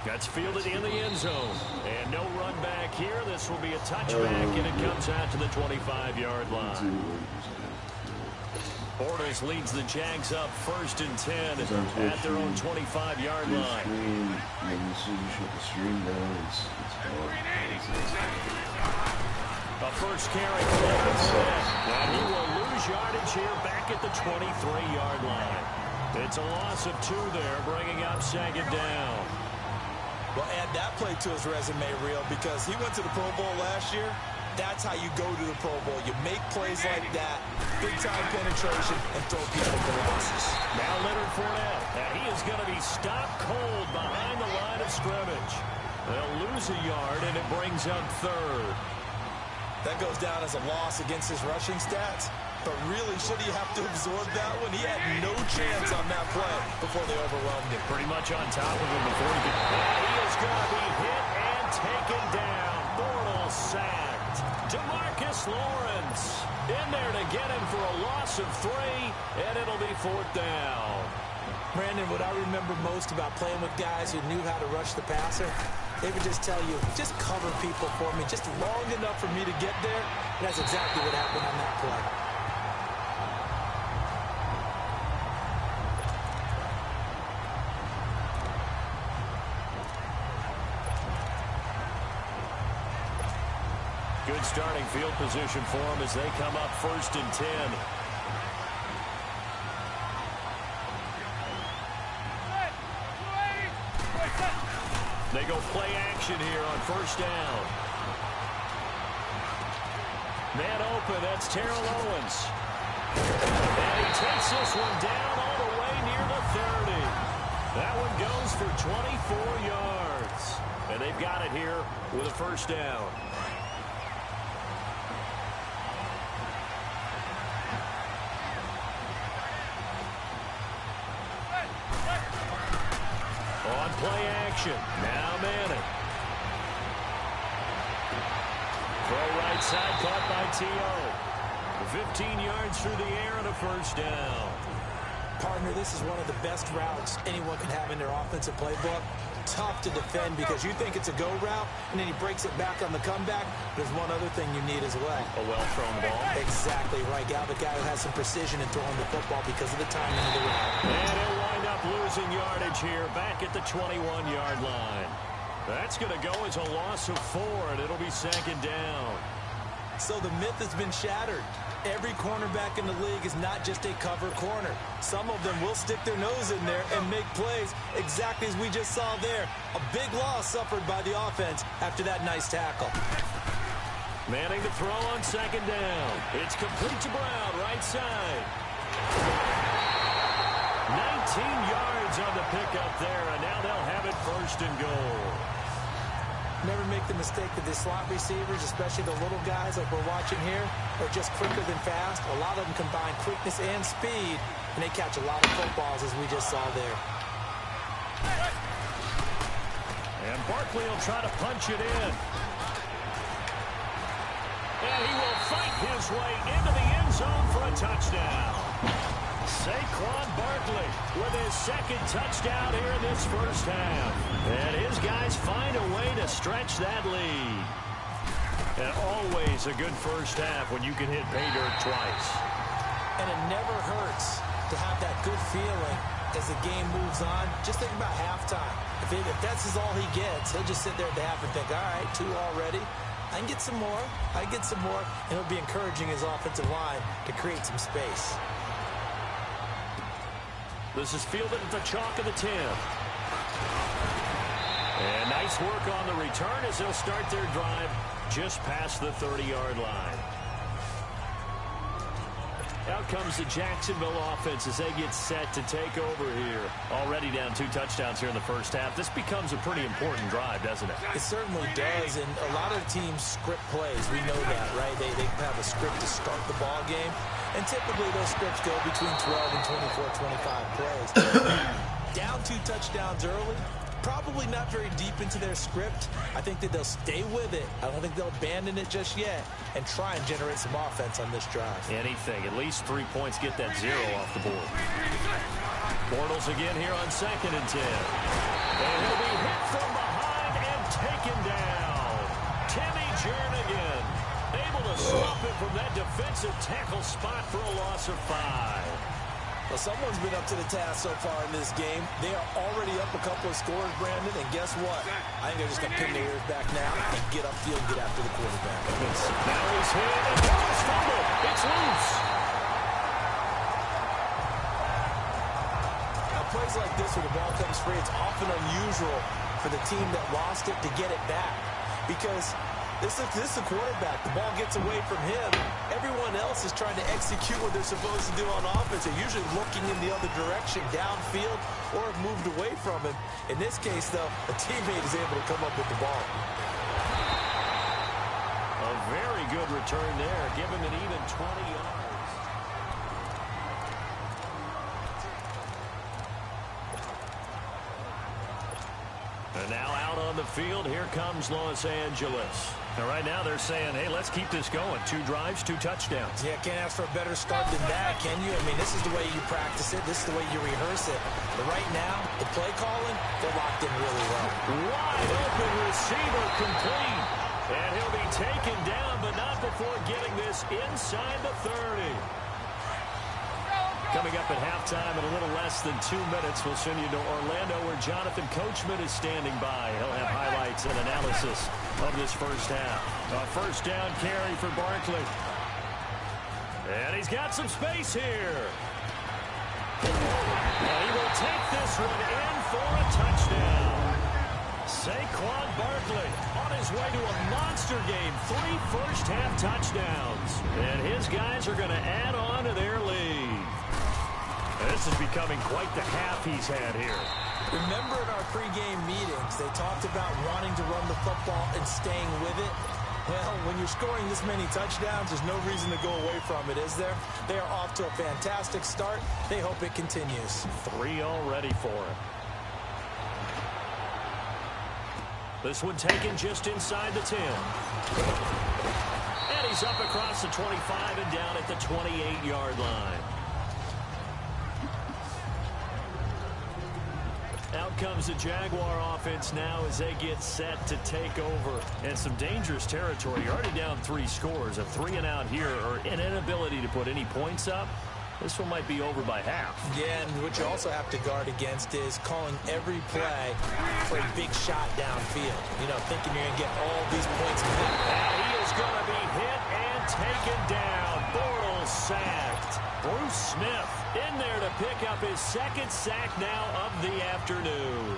That's fielded in the end zone. And no run back here. This will be a touchback, and it comes out to the 25-yard line. Bortles leads the Jags up 1st and 10 at their own 25-yard line. A first carry and he will lose yardage here back at the 23-yard line. It's a loss of 2 there, bringing up 2nd down. Well, add that play to his resume, Real, because he went to the Pro Bowl last year. That's how you go to the Pro Bowl. You make plays like that, big-time penetration, and throw people for losses. Now Leonard Fournette, and he is going to be stopped cold behind the line of scrimmage. They'll lose a yard, and it brings up 3rd. That goes down as a loss against his rushing stats. But really, should he have to absorb that one? He had no chance on that play before they overwhelmed him. Pretty much on top of him before he could. He is going to be hit and taken down. Bortles sacked. DeMarcus Lawrence in there to get him for a loss of 3, and it'll be 4th down. Brandon, what I remember most about playing with guys who knew how to rush the passer, they would just tell you, just cover people for me, just long enough for me to get there. And that's exactly what happened on that play. Good starting field position for them as they come up 1st and 10. They go play action here on 1st down. Man open, that's Terrell Owens. And he takes this one down all the way near the 30. That one goes for 24 yards. And they've got it here with a 1st down. On play action. Now Manning. Throw right side, caught by T.O. 15 yards through the air and a 1st down. Partner, this is one of the best routes anyone can have in their offensive playbook. Tough to defend because you think it's a go route, and then he breaks it back on the comeback. There's one other thing you need as well. A well-thrown ball. Exactly right. Gal, the guy who has some precision in throwing the football because of the timing of the route. And he'll wind up losing yardage here back at the 21-yard line. That's going to go as a loss of 4, and it'll be 2nd down. So the myth has been shattered. Every cornerback in the league is not just a cover corner. Some of them will stick their nose in there and make plays exactly as we just saw there. A big loss suffered by the offense after that nice tackle. Manning to throw on 2nd down. It's complete to Brown, right side. 19 yards on the pickup there, and now they'll have it 1st and goal. Never make the mistake that the slot receivers, especially the little guys like we're watching here, are just quicker than fast. A lot of them combine quickness and speed, and they catch a lot of footballs, as we just saw there. And Barkley will try to punch it in. And he will fight his way into the end zone for a touchdown. Saquon Barkley with his 2nd touchdown here in this 1st half. And his guys find a way to stretch that lead. And always a good 1st half when you can hit pay dirt twice. And it never hurts to have that good feeling as the game moves on. Just think about halftime. If that's all he gets, he'll just sit there at the half and think, all right, 2 already. I can get some more. I can get some more. And he'll be encouraging his offensive line to create some space. This is fielded at the chalk of the 10. And nice work on the return as they'll start their drive just past the 30-yard line. Out comes the Jacksonville offense as they get set to take over here. Already down 2 touchdowns here in the 1st half. This becomes a pretty important drive, doesn't it? It certainly does, and a lot of teams script plays. We know that, right? They have a script to start the ball game, and typically those scripts go between 12 and 24, 25 plays. Down 2 touchdowns early. Probably not very deep into their script. I think that they'll stay with it. I don't think they'll abandon it just yet and try and generate some offense on this drive. Anything. At least 3 points, get that 0 off the board. Bortles again here on 2nd and 10. And he'll be hit from behind. defensive tackle spot for a loss of 5. Well, someone's been up to the task so far in this game. They are already up a couple of scores, Brandon, and guess what? I think they're just going to pin their ears back now and get upfield and get after the quarterback. Now he's hit, and Ball's fumbled. It's loose. Now, plays like this where the ball comes free, it's often unusual for the team that lost it to get it back because this is the quarterback. The ball gets away from him. Everyone else is trying to execute what they're supposed to do on offense. They're usually looking in the other direction, downfield, or have moved away from him. In this case, though, a teammate is able to come up with the ball. A very good return there. Give him an even 20 yards. And now out on the field, here comes Los Angeles. Now, right now they're saying, hey, let's keep this going. 2 drives, 2 touchdowns. Yeah, can't ask for a better start than that, can you? I mean, this is the way you practice it. This is the way you rehearse it. But right now, the play calling, they're locked in really well. Wide open receiver complete. And he'll be taken down, but not before getting this inside the 30. Coming up at halftime in a little less than 2 minutes, we'll send you to Orlando where Jonathan Coachman is standing by. He'll have highlights and analysis of this first half. A first down carry for Barkley. And he's got some space here. And he will take this one in for a touchdown. Saquon Barkley on his way to a monster game. 3 first-half touchdowns. And his guys are going to add on to their lead. This is becoming quite the half he's had here. Remember in our pregame meetings, they talked about wanting to run the football and staying with it. Well, when you're scoring this many touchdowns, there's no reason to go away from it, is there? They are off to a fantastic start. They hope it continues. 3 already for him. This one taken just inside the 10. And he's up across the 25 and down at the 28-yard line. Out comes the Jaguar offense now as they get set to take over. And some dangerous territory. You're already down 3 scores. A 3-and-out here or an inability to put any points up. This one might be over by half. Yeah, and what you also have to guard against is calling every play for a big shot downfield. You know, thinking you're going to get all these points back. And he is going to be hit and taken down. Bortles sacked. Bruce Smith in there to pick up his 2nd sack now of the afternoon.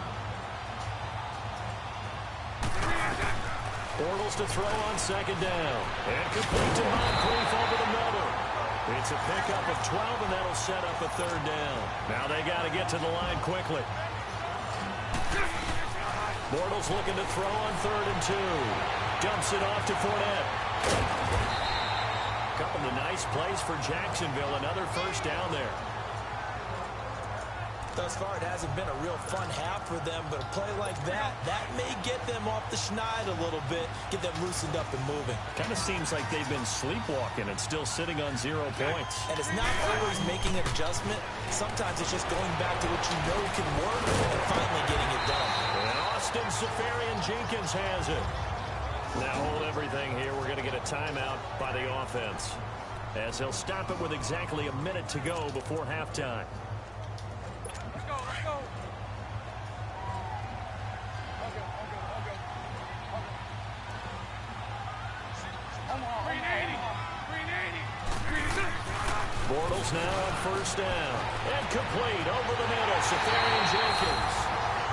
Bortles to throw on 2nd down. And complete to Moncrief over the middle. It's a pickup of 12, and that'll set up a 3rd down. Now they got to get to the line quickly. Bortles looking to throw on 3rd and 2. Dumps it off to Fournette. Couple of nice plays for Jacksonville. Another first down there. Thus far, it hasn't been a real fun half for them, but a play like that may get them off the schneid a little bit, get them loosened up and moving. Kind of seems like they've been sleepwalking and still sitting on 0 points. And it's not always making an adjustment. Sometimes it's just going back to what you know can work and finally getting it done. And Austin Seferian-Jenkins has it. Now hold everything here. We're going to get a timeout by the offense as they'll stop it with exactly a minute to go before halftime. Let's go. Bortles now on first down. And complete over the middle. Seferian-Jenkins.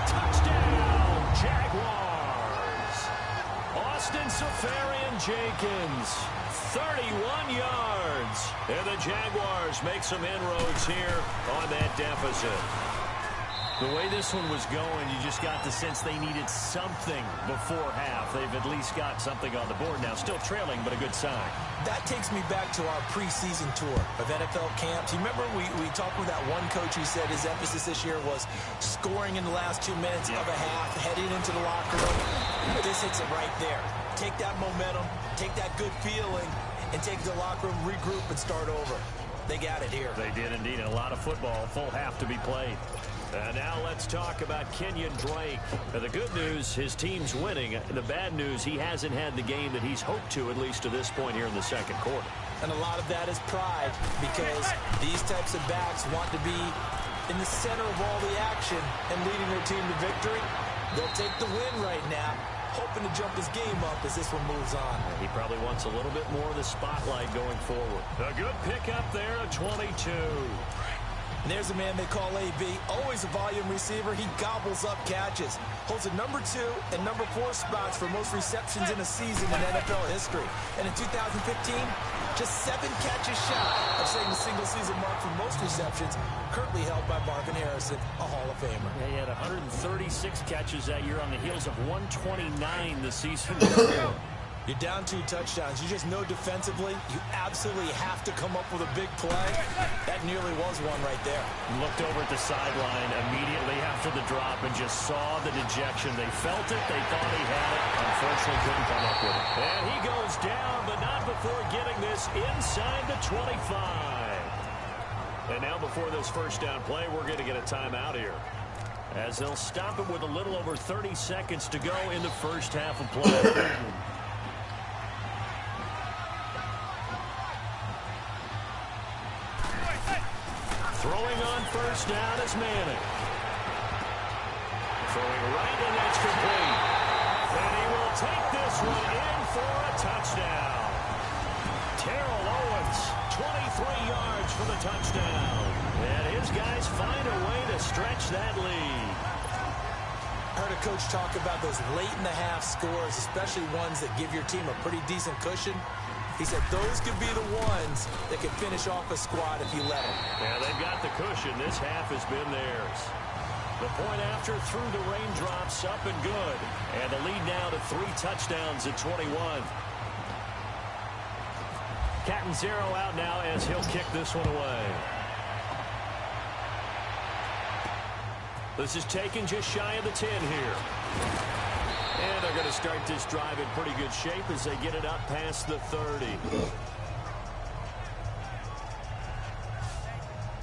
Touchdown, Jaguars. Austin Seferian-Jenkins, 31 yards. And the Jaguars make some inroads here on that deficit. The way this one was going, you just got the sense they needed something before half. They've at least got something on the board now. Still trailing, but a good sign. That takes me back to our preseason tour of NFL camps. You remember we talked with that one coach who said his emphasis this year was scoring in the last 2 minutes of a half, heading into the locker room. This hits it right there. Take that momentum, take that good feeling, and take it to the locker room, regroup, and start over. They got it here. They did indeed. And a lot of football, full half to be played. And now let's talk about Kenyon Drake. Now, the good news, his team's winning. The bad news, he hasn't had the game that he's hoped to, at least to this point here in the second quarter. And a lot of that is pride, because these types of backs want to be in the center of all the action and leading their team to victory. They'll take the win right now, hoping to jump his game up as this one moves on. He probably wants a little bit more of the spotlight going forward. A good pickup there at 22. And there's a man they call AB, always a volume receiver. He gobbles up catches. Holds a number 2 and number 4 spots for most receptions in a season in NFL history. And in 2015, just 7 catches shy of setting the single-season mark for most receptions, currently held by Marvin Harrison, a Hall of Famer. Yeah, he had 136 catches that year on the heels of 129 the season before. You're down 2 touchdowns. You just know defensively you absolutely have to come up with a big play. That nearly was one right there. Looked over at the sideline immediately after the drop and just saw the dejection. They felt it. They thought he had it. Unfortunately, couldn't come up with it. And he goes down, but not before getting this inside the 25. And now before this first down play, we're going to get a timeout here, as they'll stop it with a little over 30 seconds to go in the first half of play. Throwing on first down is Manning. Throwing right, and that's complete. And he will take this one in for a touchdown. Terrell Owens, 23 yards for the touchdown. And his guys find a way to stretch that lead. I heard a coach talk about those late-in-the-half scores, especially ones that give your team a pretty decent cushion. He said those could be the ones that can finish off a squad if you let them. Yeah, they've got the cushion. This half has been theirs. The point after through the raindrops, up and good. And the lead now to 3 touchdowns at 21. Catanzaro out now as he'll kick this one away. This is taken just shy of the 10 here. And they're going to start this drive in pretty good shape as they get it up past the 30.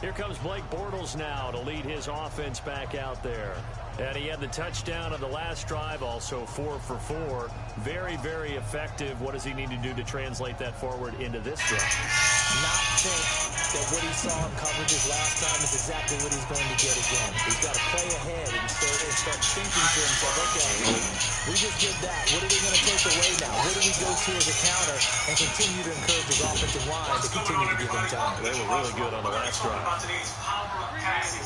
Here comes Blake Bortles now to lead his offense back out there. And he had the touchdown of the last drive, also 4 for 4. Very, very effective. What does he need to do to translate that forward into this drive? Not think that what he saw in coverages last time is exactly what he's going to get again. He's got to play ahead and start thinking to himself, okay, we just did that. What are we going to take away now? What do we go to as a counter and continue to encourage his offensive line to continue to give him time? They were really good on the last drive.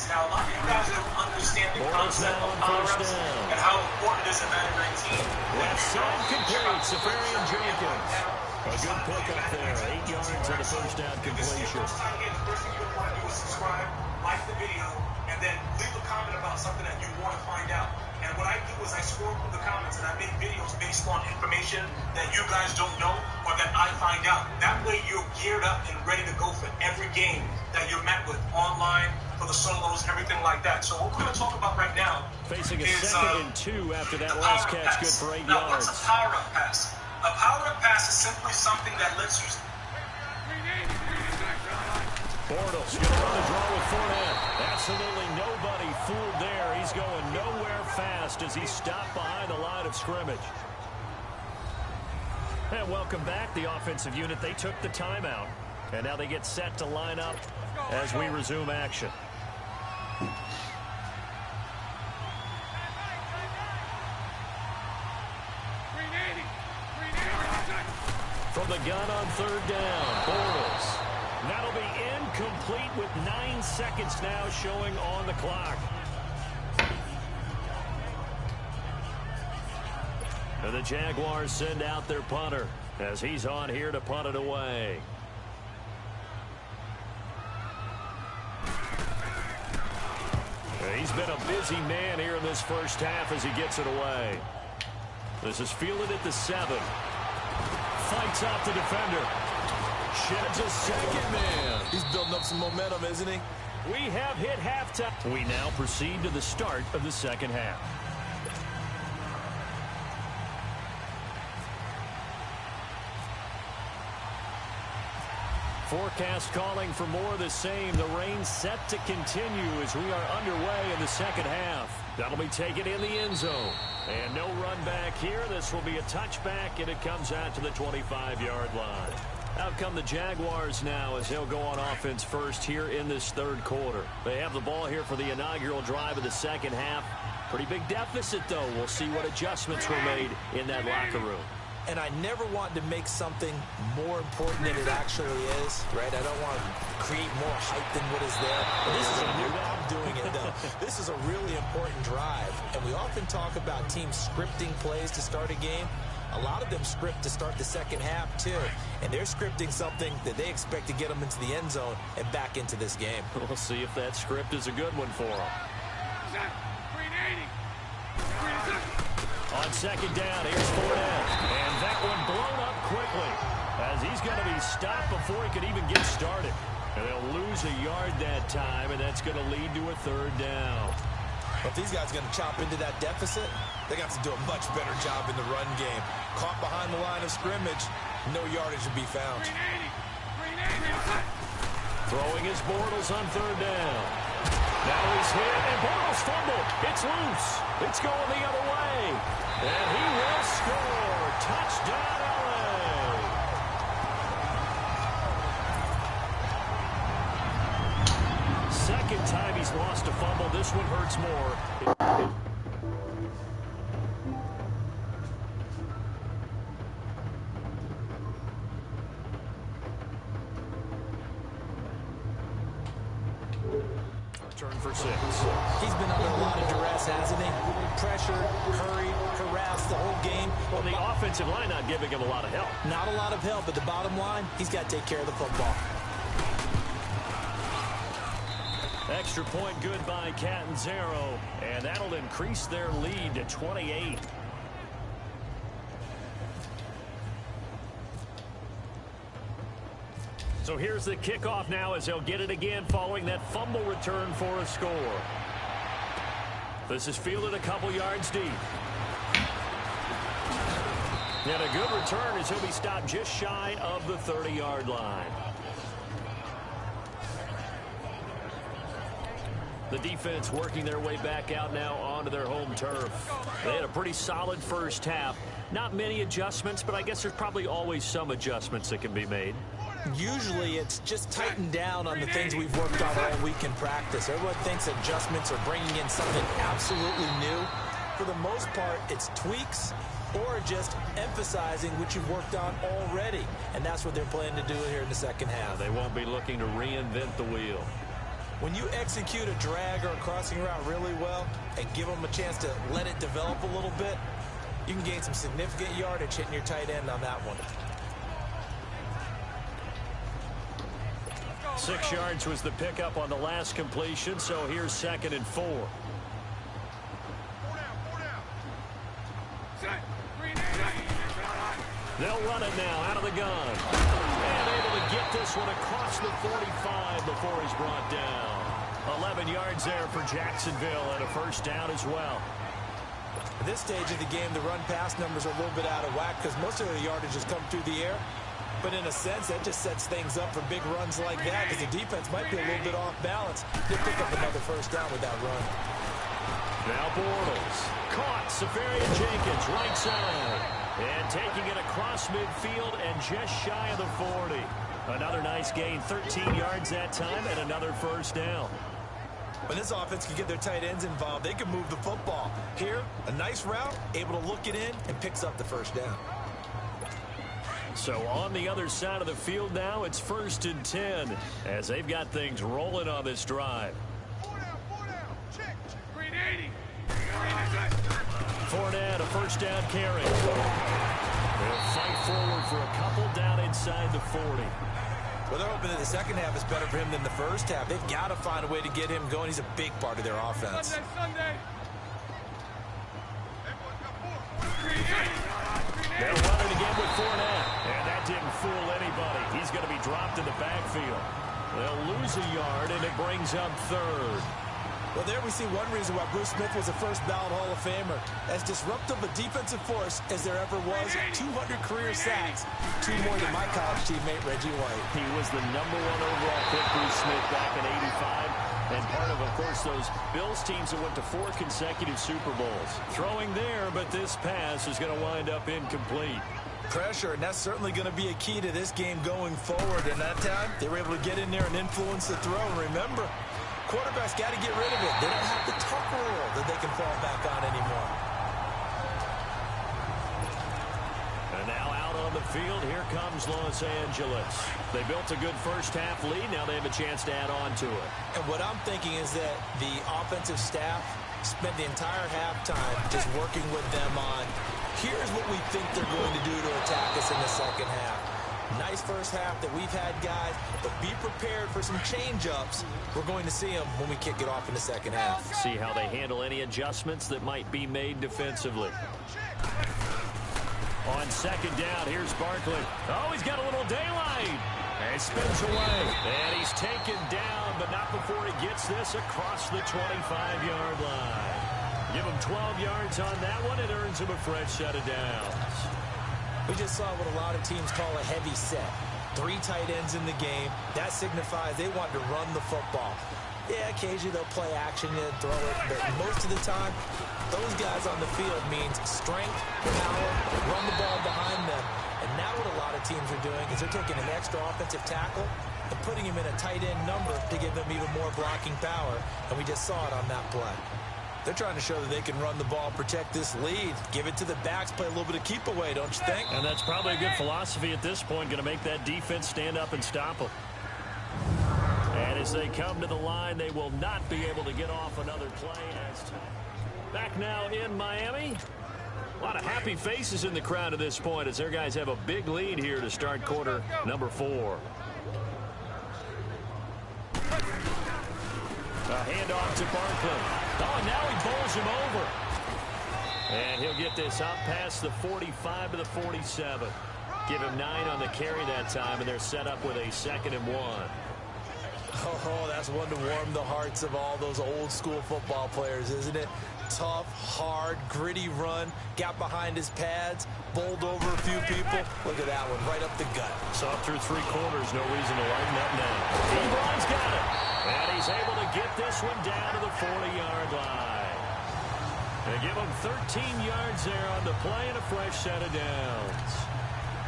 Now, a lot of you guys don't understand the concept of power-ups and how important it is in Madden 19. Left side complete, Safarian Jenkins. A good pickup there, 8 yards on the first down completion. First thing you want to do is subscribe, like the video, and then leave a comment about something that you want to find out. And what I do is I scroll through the comments and I make videos based on information that you guys don't know or that I find out. That way you're geared up and ready to go for every game that you're met with online, for the solos, everything like that. So what we're going to talk about right now Facing a is second and 2 after that last catch, good for 8 now, yards. what's a power-up pass? A power-up pass is simply something that lets you... Bortles going to run the draw with Fournette. Absolutely nobody fooled there. He's going nowhere fast as he stopped behind the line of scrimmage. And welcome back, the offensive unit. They took the timeout, and now they get set to line up as we resume action. From the gun on third down, Bortles. That'll be incomplete with 9 seconds now showing on the clock. And the Jaguars send out their punter as he's on here to punt it away. He's been a busy man here in this first half as he gets it away. This is fielded at the 7. Fights off the defender. Sheds a second man. He's building up some momentum, isn't he? We have hit halftime. We now proceed to the start of the second half. Forecast calling for more of the same. The rain set to continue as we are underway in the second half. That'll be taken in the end zone. And no run back here. This will be a touchback, and it comes out to the 25-yard line. Out come the Jaguars now as they'll go on offense first here in this third quarter. They have the ball here for the inaugural drive of the second half. Pretty big deficit, though. We'll see what adjustments were made in that locker room. And I never want to make something more important than it actually is, right? I don't want to create more hype than what is there. But this is a real, I'm doing it, though. This is a really important drive. And we often talk about teams scripting plays to start a game. A lot of them script to start the second half, too. And they're scripting something that they expect to get them into the end zone and back into this game. We'll see if that script is a good one for them. On second down, here's Fournette. And that one blown up quickly as he's going to be stopped before he could even get started. And they'll lose a yard that time, and that's going to lead to a third down. But if these guys are going to chop into that deficit, they got to do a much better job in the run game. Caught behind the line of scrimmage, no yardage to be found. Throwing his Bortles on third down. Now he's hit, and Bortles fumbled. It's loose. It's going the other way. And he will score. Touchdown, LA. Second time he's lost a fumble. This one hurts more. Turn for 6. He's been under a lot of duress, hasn't he? Pressured, hurried, harassed the whole game. Well, the offensive line not giving him a lot of help. Not a lot of help, but the bottom line, he's got to take care of the football. Extra point good by Catanzaro, and that'll increase their lead to 28. So here's the kickoff now as they'll get it again following that fumble return for a score. This is fielded a couple yards deep. And a good return as he'll be stopped just shy of the 30-yard line. The defense working their way back out now onto their home turf. They had a pretty solid first half. Not many adjustments, but I guess there's probably always some adjustments that can be made. Usually it's just tightened down on the things we've worked on all week in practice. Everyone thinks adjustments are bringing in something absolutely new. For the most part, it's tweaks or just emphasizing what you've worked on already. And that's what they're planning to do here in the second half. They won't be looking to reinvent the wheel. When you execute a drag or a crossing route really well and give them a chance to let it develop a little bit, you can gain some significant yardage hitting your tight end on that one. 6 yards was the pickup on the last completion, so here's 2nd and 4. They'll run it now out of the gun. And able to get this one across the 45 before he's brought down. 11 yards there for Jacksonville and a first down as well. At this stage of the game, the run-pass numbers are a little bit out of whack because most of the yardage has come through the air. But in a sense, that just sets things up for big runs like that because the defense might be a little bit off balance. They'll pick up another first down with that run. Now Bortles. Caught. Safarian Jenkins, right side. And taking it across midfield and just shy of the 40. Another nice gain, 13 yards that time, and another first down. When this offense can get their tight ends involved, they can move the football. Here, a nice route, able to look it in, and picks up the first down. So on the other side of the field now, it's 1st and 10 as they've got things rolling on this drive. Fournette, a first down carry. They'll fight forward for a couple down inside the 40. Well, they're hoping that the second half is better for him than the first half. They've got to find a way to get him going. He's a big part of their offense. They'll run it again with Fournette. And that didn't fool anybody. He's going to be dropped in the backfield. They'll lose a yard, and it brings up 3rd. Well, there we see one reason why Bruce Smith was a first ballot Hall of Famer. As disruptive a defensive force as there ever was, 200 career sacks, 2 more than my college teammate Reggie White. He was the #1 overall pick, Bruce Smith, back in '85. And part of course, those Bills teams that went to 4 consecutive Super Bowls. Throwing there, but this pass is going to wind up incomplete. Pressure, and that's certainly going to be a key to this game going forward. And that time, they were able to get in there and influence the throw. And remember, quarterbacks got to get rid of it. They don't have the tuck rule that they can fall back on anymore. And now out on the field, here comes Los Angeles. They built a good first-half lead. Now they have a chance to add on to it. And what I'm thinking is that the offensive staff spent the entire halftime just working with them on, here's what we think they're going to do to attack us in the second half. Nice first half that we've had, guys, but be prepared for some change-ups. We're going to see them when we kick it off in the second half. See how they handle any adjustments that might be made defensively. On second down, here's Barkley. Oh, he's got a little daylight. And spins away. And he's taken down, but not before he gets this across the 25-yard line. Give him 12 yards on that one. It earns him a fresh set of downs. We just saw what a lot of teams call a heavy set. 3 tight ends in the game. That signifies they want to run the football. Yeah, occasionally they'll play action and throw it, but most of the time, those guys on the field means strength, power, run the ball behind them. And now what a lot of teams are doing is they're taking an extra offensive tackle and putting him in a tight end number to give them even more blocking power, and we just saw it on that play. They're trying to show that they can run the ball, protect this lead. Give it to the backs, play a little bit of keep away, don't you think? And that's probably a good philosophy at this point, going to make that defense stand up and stop them. And as they come to the line, they will not be able to get off another play. Back now in Miami. A lot of happy faces in the crowd at this point as their guys have a big lead here to start quarter number 4. A handoff to Barkley. Oh, and now he bowls him over. And he'll get this up past the 45 to the 47. Give him 9 on the carry that time, and they're set up with a 2nd and 1. Oh, that's one to warm the hearts of all those old school football players, isn't it? Tough, hard, gritty run. Got behind his pads, bowled over a few people. Look at that one, right up the gut. Saw through 3 quarters, no reason to lighten up now. Ebron's got it. And he's able to get this one down to the 40-yard line. And give him 13 yards there on the play and a fresh set of downs.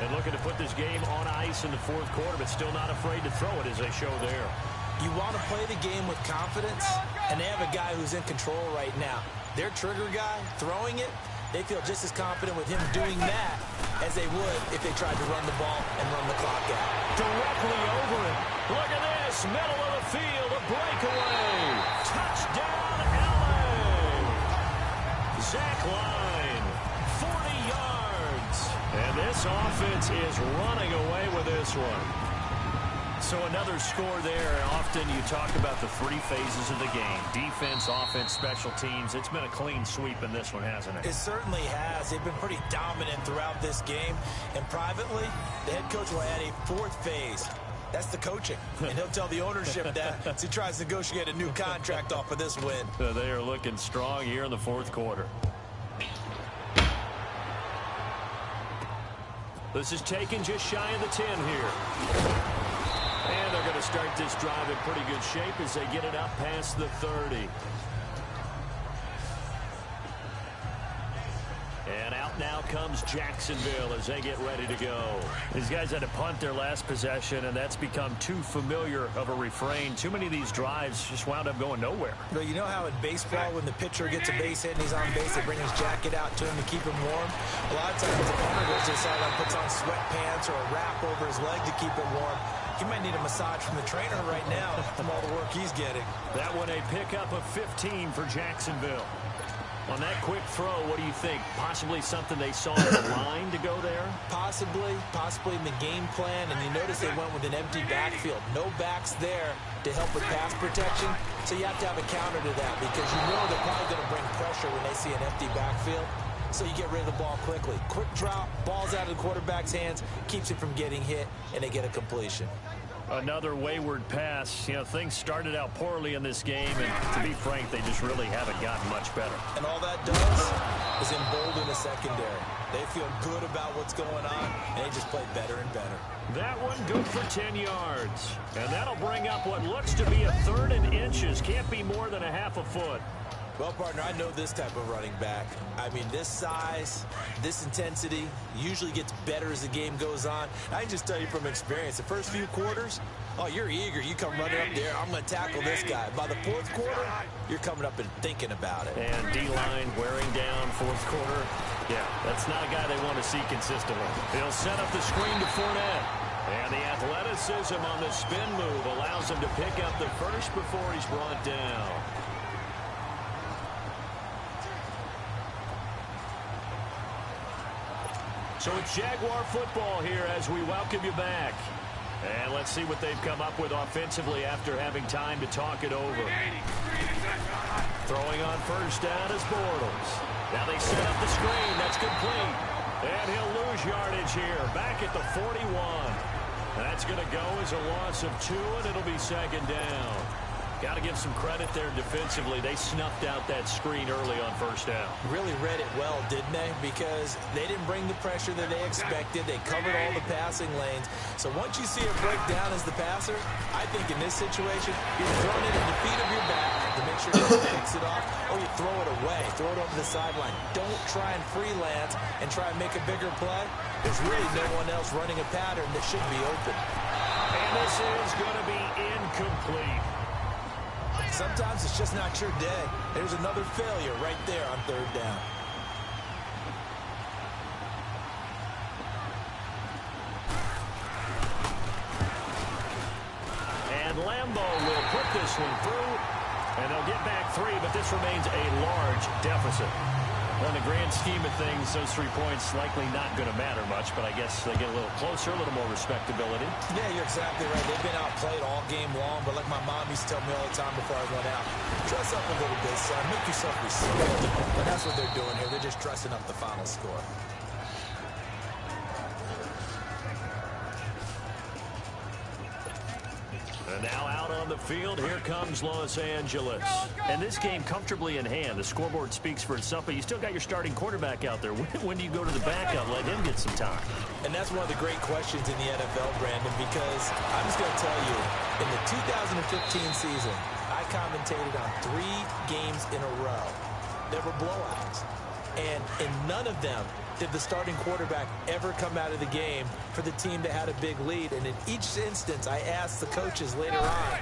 And looking to put this game on ice in the 4th quarter, but still not afraid to throw it as they show there. You want to play the game with confidence, and they have a guy who's in control right now. Their trigger guy, throwing it, they feel just as confident with him doing that as they would if they tried to run the ball and run the clock out. Directly over it. Look at this, middle of the field, a breakaway. Touchdown, LA. Zach Line, 40 yards. And this offense is running away with this one. So another score there. Often you talk about the 3 phases of the game. Defense, offense, special teams. It's been a clean sweep in this one, hasn't it? It certainly has. They've been pretty dominant throughout this game. And privately, the head coach will add a 4th phase. That's the coaching. And he'll tell the ownership that as he tries to negotiate a new contract off of this win. They are looking strong here in the 4th quarter. This is taken just shy of the 10 here. And they're going to start this drive in pretty good shape as they get it up past the 30. And out now comes Jacksonville as they get ready to go. These guys had to punt their last possession, and that's become too familiar of a refrain. Too many of these drives just wound up going nowhere. But you know how in baseball, when the pitcher gets a base hit and he's on base, they bring his jacket out to him to keep him warm? A lot of times the punter goes to the sideline, puts on sweatpants or a wrap over his leg to keep it warm. He might need a massage from the trainer right now from all the work he's getting. That one a pickup of 15 for Jacksonville. On that quick throw, what do you think? Possibly something they saw in the line to go there? Possibly in the game plan. And you notice they went with an empty backfield. No backs there to help with pass protection. So you have to have a counter to that because you know they're probably going to bring pressure when they see an empty backfield. So you get rid of the ball quickly. Quick drop, ball's out of the quarterback's hands, keeps it from getting hit, and they get a completion. Another wayward pass. You know, things started out poorly in this game, and to be frank, they just really haven't gotten much better. And all that does is embolden the secondary. They feel good about what's going on, and they just play better and better. That one good for 10 yards. And that'll bring up what looks to be a 3rd and inches. Can't be more than a half a foot. Well, partner, I know this type of running back. I mean, this size, this intensity usually gets better as the game goes on. I can just tell you from experience, the first few quarters, oh, you're eager. You come running up there, I'm going to tackle this guy. By the fourth quarter, you're coming up and thinking about it. And D-line wearing down fourth quarter. Yeah, that's not a guy they want to see consistently. He'll set up the screen to Fournette. And the athleticism on the spin move allows him to pick up the first before he's brought down. So it's Jaguar football here as we welcome you back. And let's see what they've come up with offensively after having time to talk it over. Throwing on first down is Bortles. Now they set up the screen. That's complete. And he'll lose yardage here. Back at the 41. That's going to go as a loss of 2, and it'll be second down. Got to give some credit there defensively. They snuffed out that screen early on first down. Really read it well, didn't they? Because they didn't bring the pressure that they expected. They covered all the passing lanes. So once you see a breakdown as the passer, I think in this situation, you're throwing it in the feet of your back to make sure you picks it off, or you throw it away, throw it over the sideline. Don't try and freelance and try and make a bigger play. There's really no one else running a pattern that should be open. And this is going to be incomplete. Sometimes it's just not your day. There's another failure right there on third down. And Lambeau will put this one through, and they'll get back 3, but this remains a large deficit. Well, in the grand scheme of things, those 3 points likely not going to matter much, but I guess they get a little closer, a little more respectability. Yeah, you're exactly right. They've been outplayed all game long, but like my mom used to tell me all the time before I went out, dress up a little bit, son. Make yourself respectable. And that's what they're doing here. They're just dressing up the final score. And now out on the field, here comes Los Angeles. And this game comfortably in hand. The scoreboard speaks for itself, but you still got your starting quarterback out there. When do you go to the backup, let him get some time? And that's one of the great questions in the NFL, Brandon, because I'm just going to tell you, in the 2015 season, I commentated on 3 games in a row that were blowouts. And in none of them did the starting quarterback ever come out of the game for the team that had a big lead. And in each instance, I asked the coaches later on,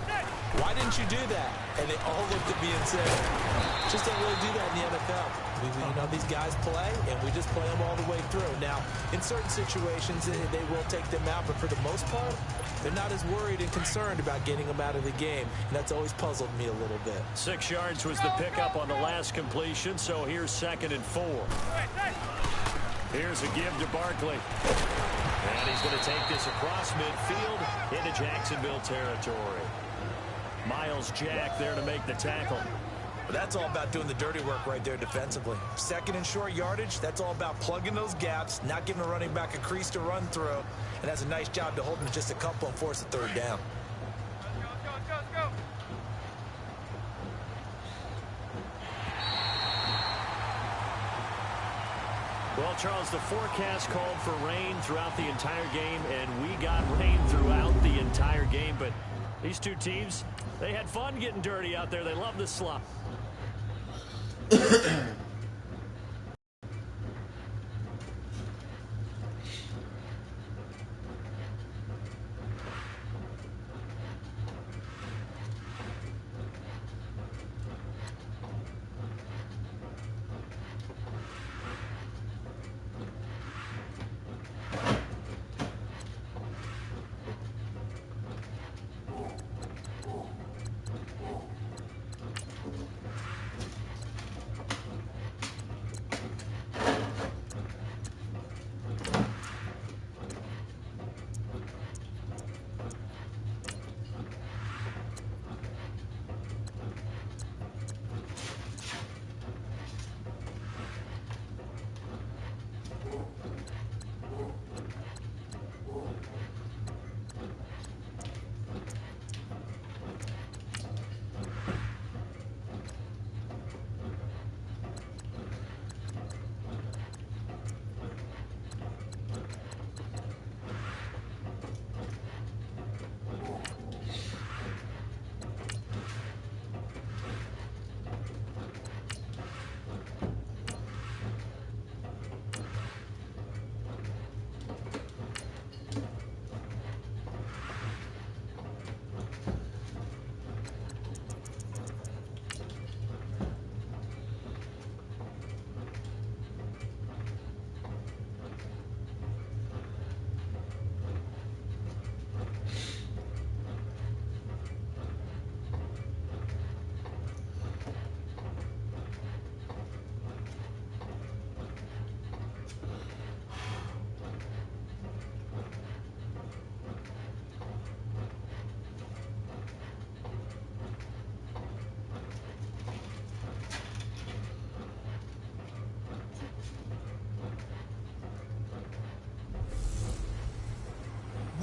why didn't you do that? And they all looked at me and said, just don't really do that in the NFL. You know, these guys play, and we just play them all the way through. Now, in certain situations, they will take them out, but for the most part, they're not as worried and concerned about getting them out of the game. And that's always puzzled me a little bit. 6 yards was the pickup on the last completion, so here's 2nd and 4. Here's a give to Barkley. And he's going to take this across midfield into Jacksonville territory. Miles Jack there to make the tackle. But that's all about doing the dirty work right there defensively. 2nd and short yardage, that's all about plugging those gaps, not giving a running back a crease to run through. And that's a nice job to hold him to just a couple and force a 3rd down. Let's go. Well, Charles, the forecast called for rain throughout the entire game, and we got rain throughout the entire game. But these 2 teams, they had fun getting dirty out there. They love the slop.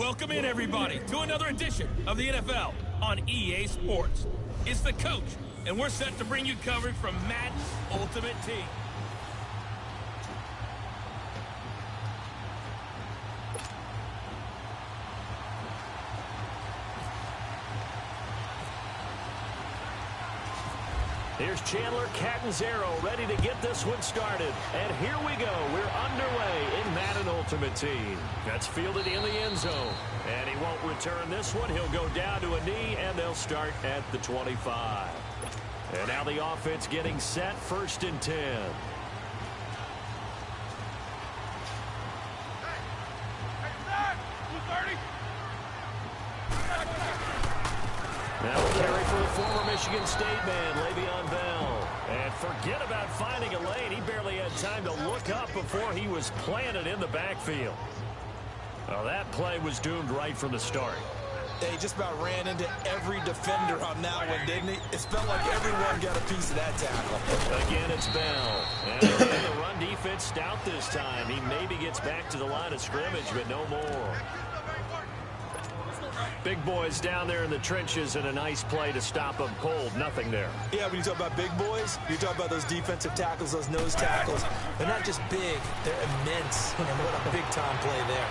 Welcome in, everybody, to another edition of the NFL on EA Sports. It's the coach, and we're set to bring you coverage from Madden Ultimate Team. Here's Chandler Catanzaro ready to get this one started. And here we go. We're underway in Madden Ultimate Team. That's fielded in the end zone. And he won't return this one. He'll go down to a knee, and they'll start at the 25. And now the offense getting set, 1st and 10. Now a carry for the former Michigan State man, Le'Veon Bell. And forget about finding a lane. He barely had time to look up before he was planted in the backfield. Well, that play was doomed right from the start. They just about ran into every defender on that one, didn't he? It felt like everyone got a piece of that tackle. Again, it's Bell. And again, the run defense stout this time. He maybe gets back to the line of scrimmage, but no more. Big boys down there in the trenches, and a nice play to stop them cold. Nothing there. Yeah, when you talk about big boys, you talk about those defensive tackles, those nose tackles. They're not just big, they're immense. And what a big-time play there.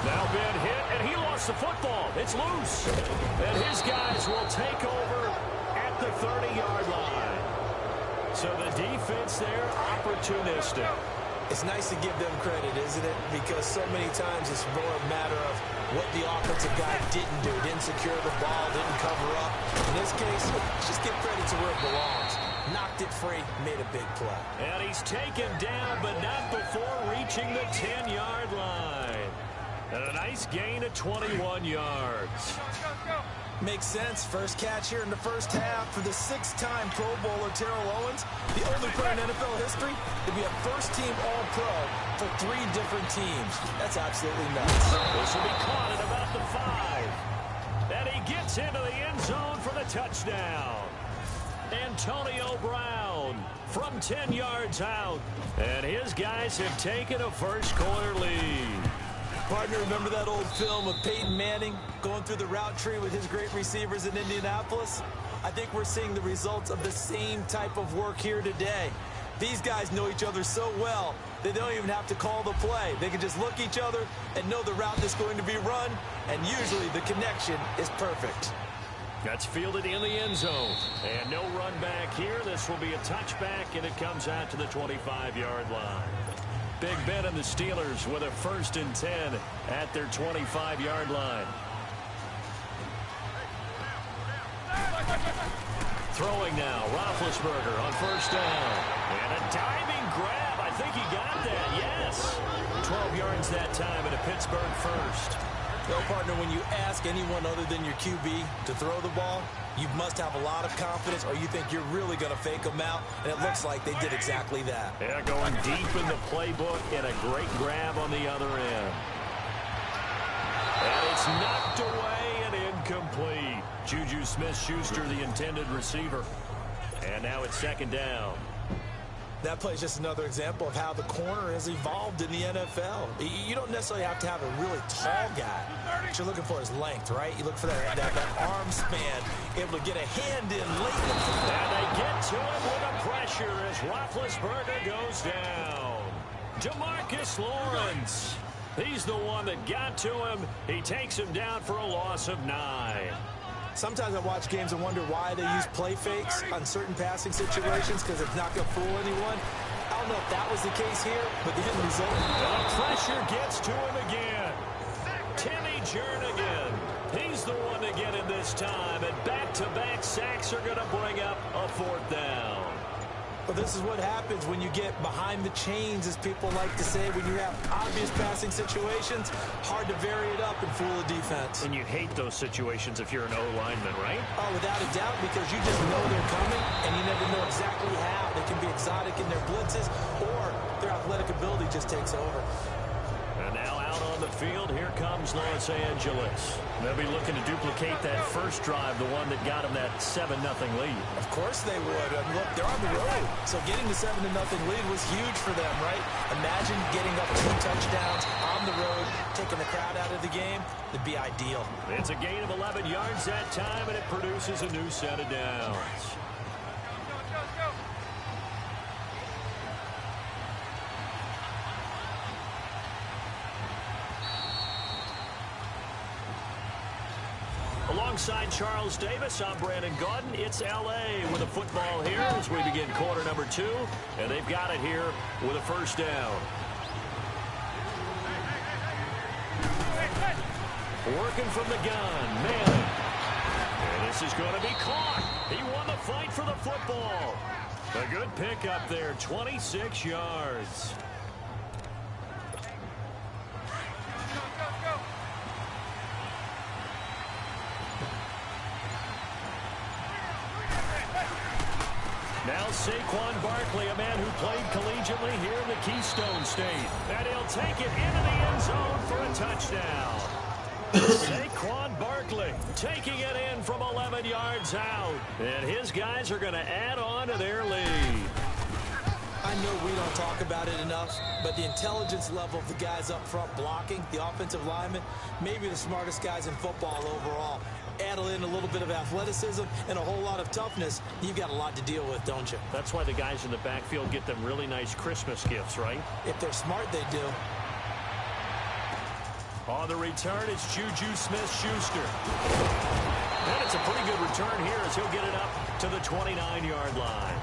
Now Ben hit, and he lost the football. It's loose. And his guys will take over at the 30-yard line. So the defense there, opportunistic. It's nice to give them credit, isn't it? Because so many times it's more a matter of what the offensive guy didn't do. Didn't secure the ball, didn't cover up. In this case, just give credit to where it belongs. Knocked it free, made a big play. And he's taken down, but not before reaching the 10-yard line. And a nice gain of 21 yards. Makes sense. First catch here in the first half for the 6-time Pro Bowler Terrell Owens, the only player in NFL history to be a first-team All-Pro for 3 different teams. That's absolutely nuts. This will be caught at about the 5. And he gets into the end zone for the touchdown. Antonio Brown from 10 yards out. And his guys have taken a first-quarter lead. Partner, remember that old film of Peyton Manning going through the route tree with his great receivers in Indianapolis? I think we're seeing the results of the same type of work here today. These guys know each other so well, they don't even have to call the play. They can just look each other and know the route that's going to be run, and usually the connection is perfect. That's fielded in the end zone. And no run back here. This will be a touchback, and it comes out to the 25-yard line. Big Ben and the Steelers with a 1st and 10 at their 25-yard line. Throwing now, Roethlisberger on 1st down. And a diving grab. I think he got that, yes. 12 yards that time and a Pittsburgh 1st. Well, partner, when you ask anyone other than your QB to throw the ball, you must have a lot of confidence, or you think you're really going to fake them out, and it looks like they did exactly that. Yeah, going deep in the playbook, and a great grab on the other end. And it's knocked away and incomplete. Juju Smith-Schuster, the intended receiver. And now it's 2nd down. That play is just another example of how the corner has evolved in the NFL. You don't necessarily have to have a really tall guy. What you're looking for is length, right? You look for that arm span, able to get a hand in late. And they get to him with a pressure as Roethlisberger goes down. DeMarcus Lawrence. He's the one that got to him. He takes him down for a loss of 9. Sometimes I watch games and wonder why they use play fakes on certain passing situations, because it's not going to fool anyone. I don't know if that was the case here, but the end result. The pressure gets to him again. Timmy Jernigan. He's the one to get him this time, and back-to-back sacks are going to bring up a 4th down. But this is what happens when you get behind the chains, as people like to say. When you have obvious passing situations, hard to vary it up and fool a defense. And you hate those situations if you're an O-lineman, right? Oh, without a doubt, because you just know they're coming, and you never know exactly how. They can be exotic in their blitzes, or their athletic ability just takes over. And now out on the field, here comes Los Angeles. They'll be looking to duplicate that first drive, the one that got them that 7-0 lead. Of course they would. And look, they're on the road. So getting the 7-0 lead was huge for them, right? Imagine getting up 2 touchdowns on the road, taking the crowd out of the game. It'd be ideal. It's a gain of 11 yards that time, and it produces a new set of downs. Alongside Charles Davis, I'm Brandon Gaudin. It's L.A. with a football here as we begin quarter number 2. And they've got it here with a first down. Working from the gun, Madden. And this is going to be caught. He won the fight for the football. A good pickup there, 26 yards. Now Saquon Barkley, a man who played collegiately here in the Keystone State. And he'll take it into the end zone for a touchdown. Saquon Barkley taking it in from 11 yards out. And his guys are going to add on to their lead. I know we don't talk about it enough, but the intelligence level of the guys up front blocking, the offensive linemen, maybe the smartest guys in football overall. Add in a little bit of athleticism and a whole lot of toughness, you've got a lot to deal with, don't you? That's why the guys in the backfield get them really nice Christmas gifts, right? If they're smart, they do. On the return, it's Juju Smith-Schuster. And it's a pretty good return here as he'll get it up to the 29-yard line.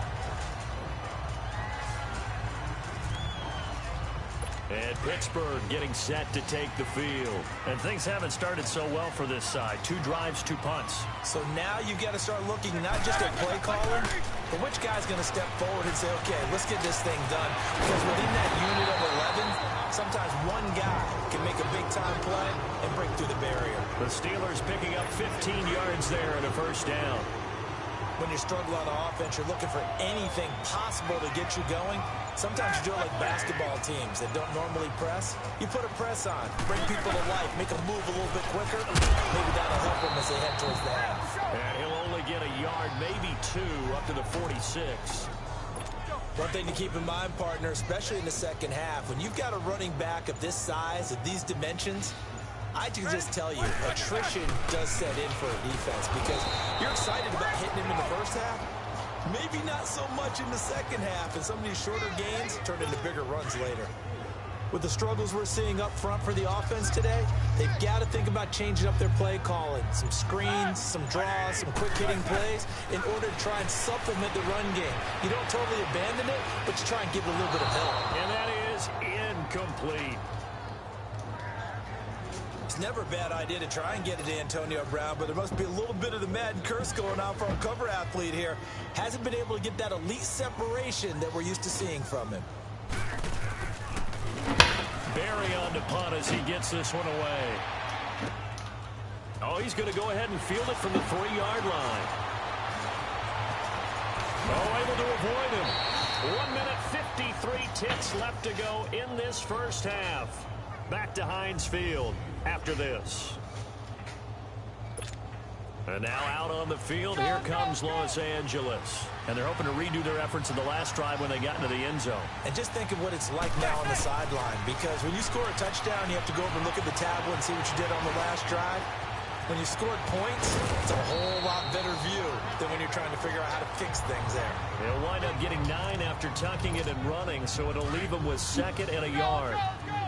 And Pittsburgh getting set to take the field. And things haven't started so well for this side. 2 drives, 2 punts. So now you've got to start looking not just at play calling, but which guy's going to step forward and say, okay, let's get this thing done. Because within that unit of 11, sometimes one guy can make a big-time play and break through the barrier. The Steelers picking up 15 yards there and a first down. When you struggle on offense, you're looking for anything possible to get you going. Sometimes you do it like basketball teams that don't normally press. You put a press on, bring people to life, make them move a little bit quicker. Maybe that'll help them as they head towards the half. And he'll only get a yard, maybe 2, up to the 46. One thing to keep in mind, partner, especially in the second half, when you've got a running back of this size, of these dimensions, I can just tell you, attrition does set in for a defense because you're excited about hitting him in the first half. Maybe not so much in the second half, and some of these shorter gains turn into bigger runs later. With the struggles we're seeing up front for the offense today, they've got to think about changing up their play calling. Some screens, some draws, some quick-hitting plays in order to try and supplement the run game. You don't totally abandon it, but you try and give it a little bit of help. And that is incomplete. It's never a bad idea to try and get it to Antonio Brown, but there must be a little bit of the Madden curse going on for our cover athlete here. Hasn't been able to get that elite separation that we're used to seeing from him. Barry on to punt as he gets this one away. Oh, he's going to go ahead and field it from the 3-yard line. Oh, able to avoid him. 1 minute, 53 ticks left to go in this first half. Back to Heinz Field after this. And now out on the field, here comes Los Angeles. And they're hoping to redo their efforts in the last drive when they got into the end zone. And just think of what it's like now on the sideline, because when you score a touchdown, you have to go over and look at the tablet and see what you did on the last drive. When you scored points, it's a whole lot better view than when you're trying to figure out how to fix things there. They'll wind up getting 9 after tucking it and running, so it'll leave them with 2nd and a yard.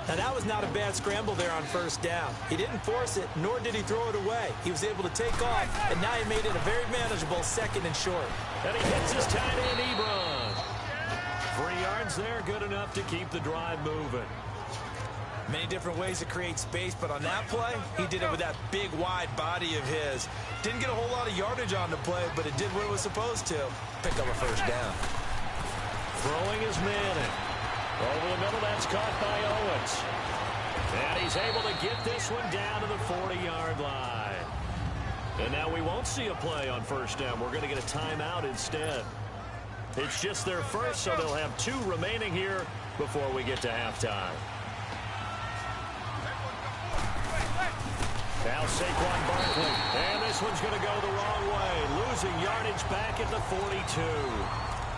Now, that was not a bad scramble there on first down. He didn't force it, nor did he throw it away. He was able to take off, and now he made it a very manageable 2nd and short. And he hits his tight end, Ebron. 3 yards there, good enough to keep the drive moving. Many different ways to create space, but on that play, he did it with that big, wide body of his. Didn't get a whole lot of yardage on the play, but it did what it was supposed to. Pick up a first down. Throwing is Madden. Over the middle, that's caught by Owens. And he's able to get this one down to the 40-yard line. And now we won't see a play on first down. We're going to get a timeout instead. It's just their first, so they'll have 2 remaining here before we get to halftime. Now Saquon Barkley. And this one's going to go the wrong way. Losing yardage back at the 42.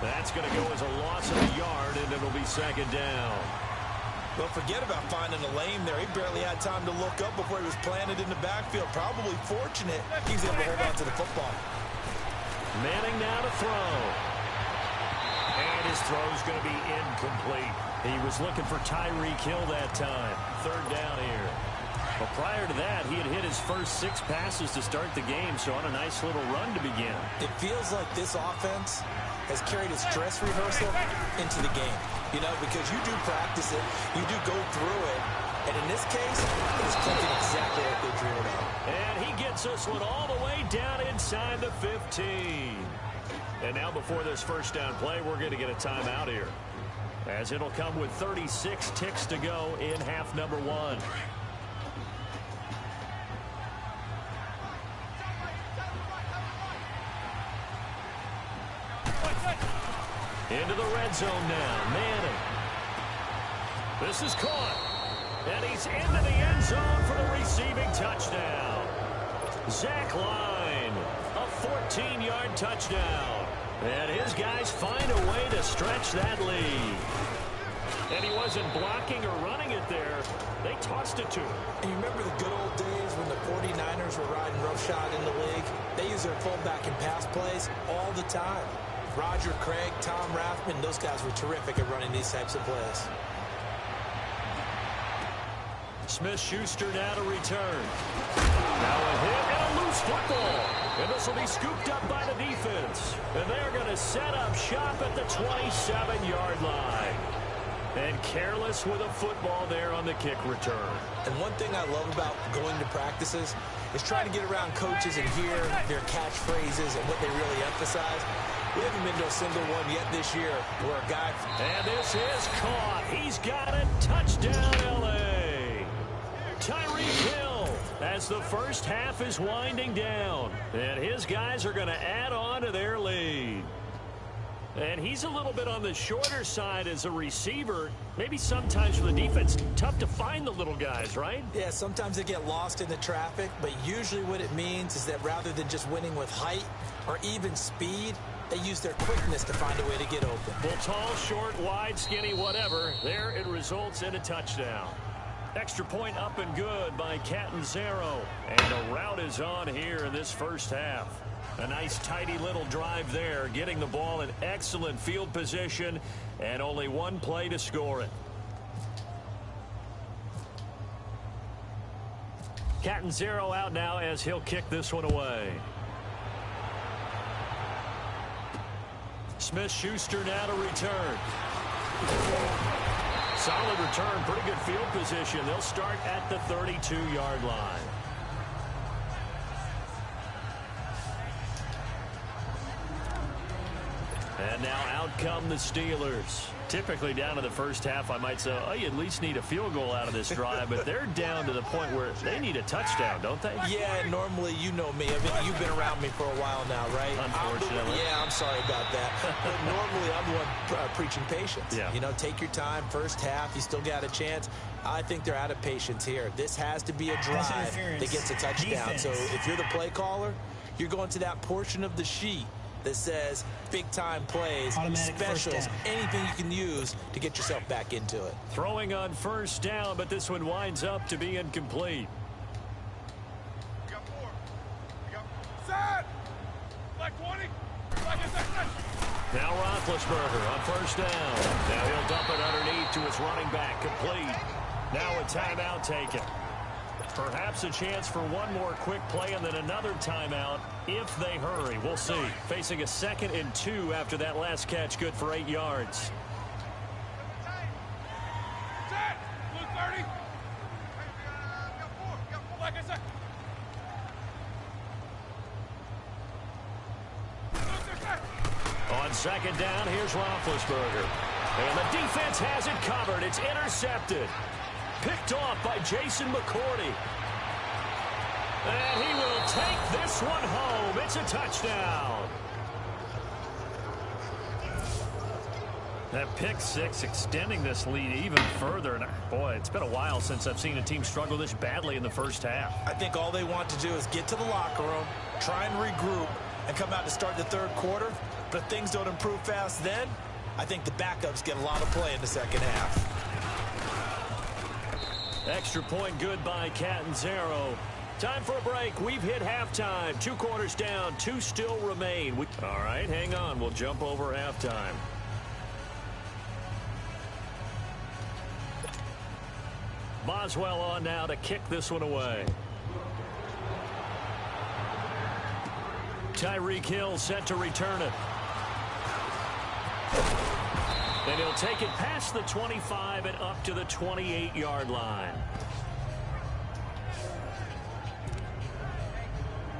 That's going to go as a loss of a yard, and it'll be second down. Well, forget about finding a lane there. He barely had time to look up before he was planted in the backfield. Probably fortunate he's able to hold on to the football. Manning now to throw. And his throw's going to be incomplete. He was looking for Tyreek Hill that time. Third down here. Well, prior to that, he had hit his first 6 passes to start the game, so on a nice little run to begin. It feels like this offense has carried its dress rehearsal into the game. You know, because you do practice it, you do go through it, and in this case, it is clicking exactly like they drew it up. And he gets this one all the way down inside the 15. And now before this first down play, we're going to get a timeout here, as it'll come with 36 ticks to go in half number 1. Into the red zone now. Manning. This is caught. And he's into the end zone for the receiving touchdown. Zach Line. A 14-yard touchdown. And his guys find a way to stretch that lead. And he wasn't blocking or running it there. They tossed it to him. And you remember the good old days when the 49ers were riding roughshod in the league? They use their fullback in pass plays all the time. Roger Craig, Tom Rathman, those guys were terrific at running these types of plays. Smith-Schuster now to return. Now a hit and a loose football. And this will be scooped up by the defense. And they're going to set up shop at the 27-yard line. And careless with a football there on the kick return. And one thing I love about going to practices is trying to get around coaches and hear their catchphrases and what they really emphasize. We haven't been to a single one yet this year where a guy... And this is caught. He's got it. Touchdown, L.A. Tyreek Hill as the first half is winding down. And his guys are going to add on to their lead. And he's a little bit on the shorter side as a receiver. Maybe sometimes for the defense, tough to find the little guys, right? Yeah, sometimes they get lost in the traffic, but usually what it means is that rather than just winning with height or even speed, they use their quickness to find a way to get open. Well, tall, short, wide, skinny, whatever. There it results in a touchdown. Extra point up and good by Catanzaro. And the route is on here in this first half. A nice, tidy little drive there, getting the ball in excellent field position, and only one play to score it. Catanzaro out now as he'll kick this one away. Smith-Schuster now to return. Solid return, pretty good field position. They'll start at the 32-yard line. And now out come the Steelers. Typically down to the first half, I might say, oh, you at least need a field goal out of this drive, but they're down to the point where they need a touchdown, don't they? Yeah, normally, you know me. I mean, you've been around me for a while now, right? Unfortunately. I'm sorry about that. But normally, I'm the one preaching patience. Yeah. You know, take your time. First half, you still got a chance. I think they're out of patience here. This has to be a drive that gets a touchdown. Defense. So if you're the play caller, you're going to that portion of the sheet that says big-time plays, Automatic specials, anything you can use to get yourself back into it. Throwing on first down, but this one winds up to be incomplete. We got 4. We got set. Like 20. Like a second. Now Roethlisberger on first down. Now he'll dump it underneath to his running back, complete. Now a timeout taken. Perhaps a chance for one more quick play and then another timeout if they hurry. We'll see. Facing a 2nd and 2 after that last catch, good for 8 yards. Set. Blue 30. We got 4. We got 4. Like a second. On second down, here's Roethlisberger. And the defense has it covered. It's intercepted. Picked off by Jason McCourty. And he will take this one home. It's a touchdown. That pick six extending this lead even further. And boy, it's been a while since I've seen a team struggle this badly in the first half. I think all they want to do is get to the locker room, try and regroup, and come out to start the third quarter. But if things don't improve fast then, I think the backups get a lot of play in the second half. Extra point good by Catanzaro. Time for a break. We've hit halftime. 2 quarters down. 2 still remain. All right, hang on. We'll jump over halftime. Boswell on now to kick this one away. Tyreek Hill set to return it. And he'll take it past the 25 and up to the 28-yard line.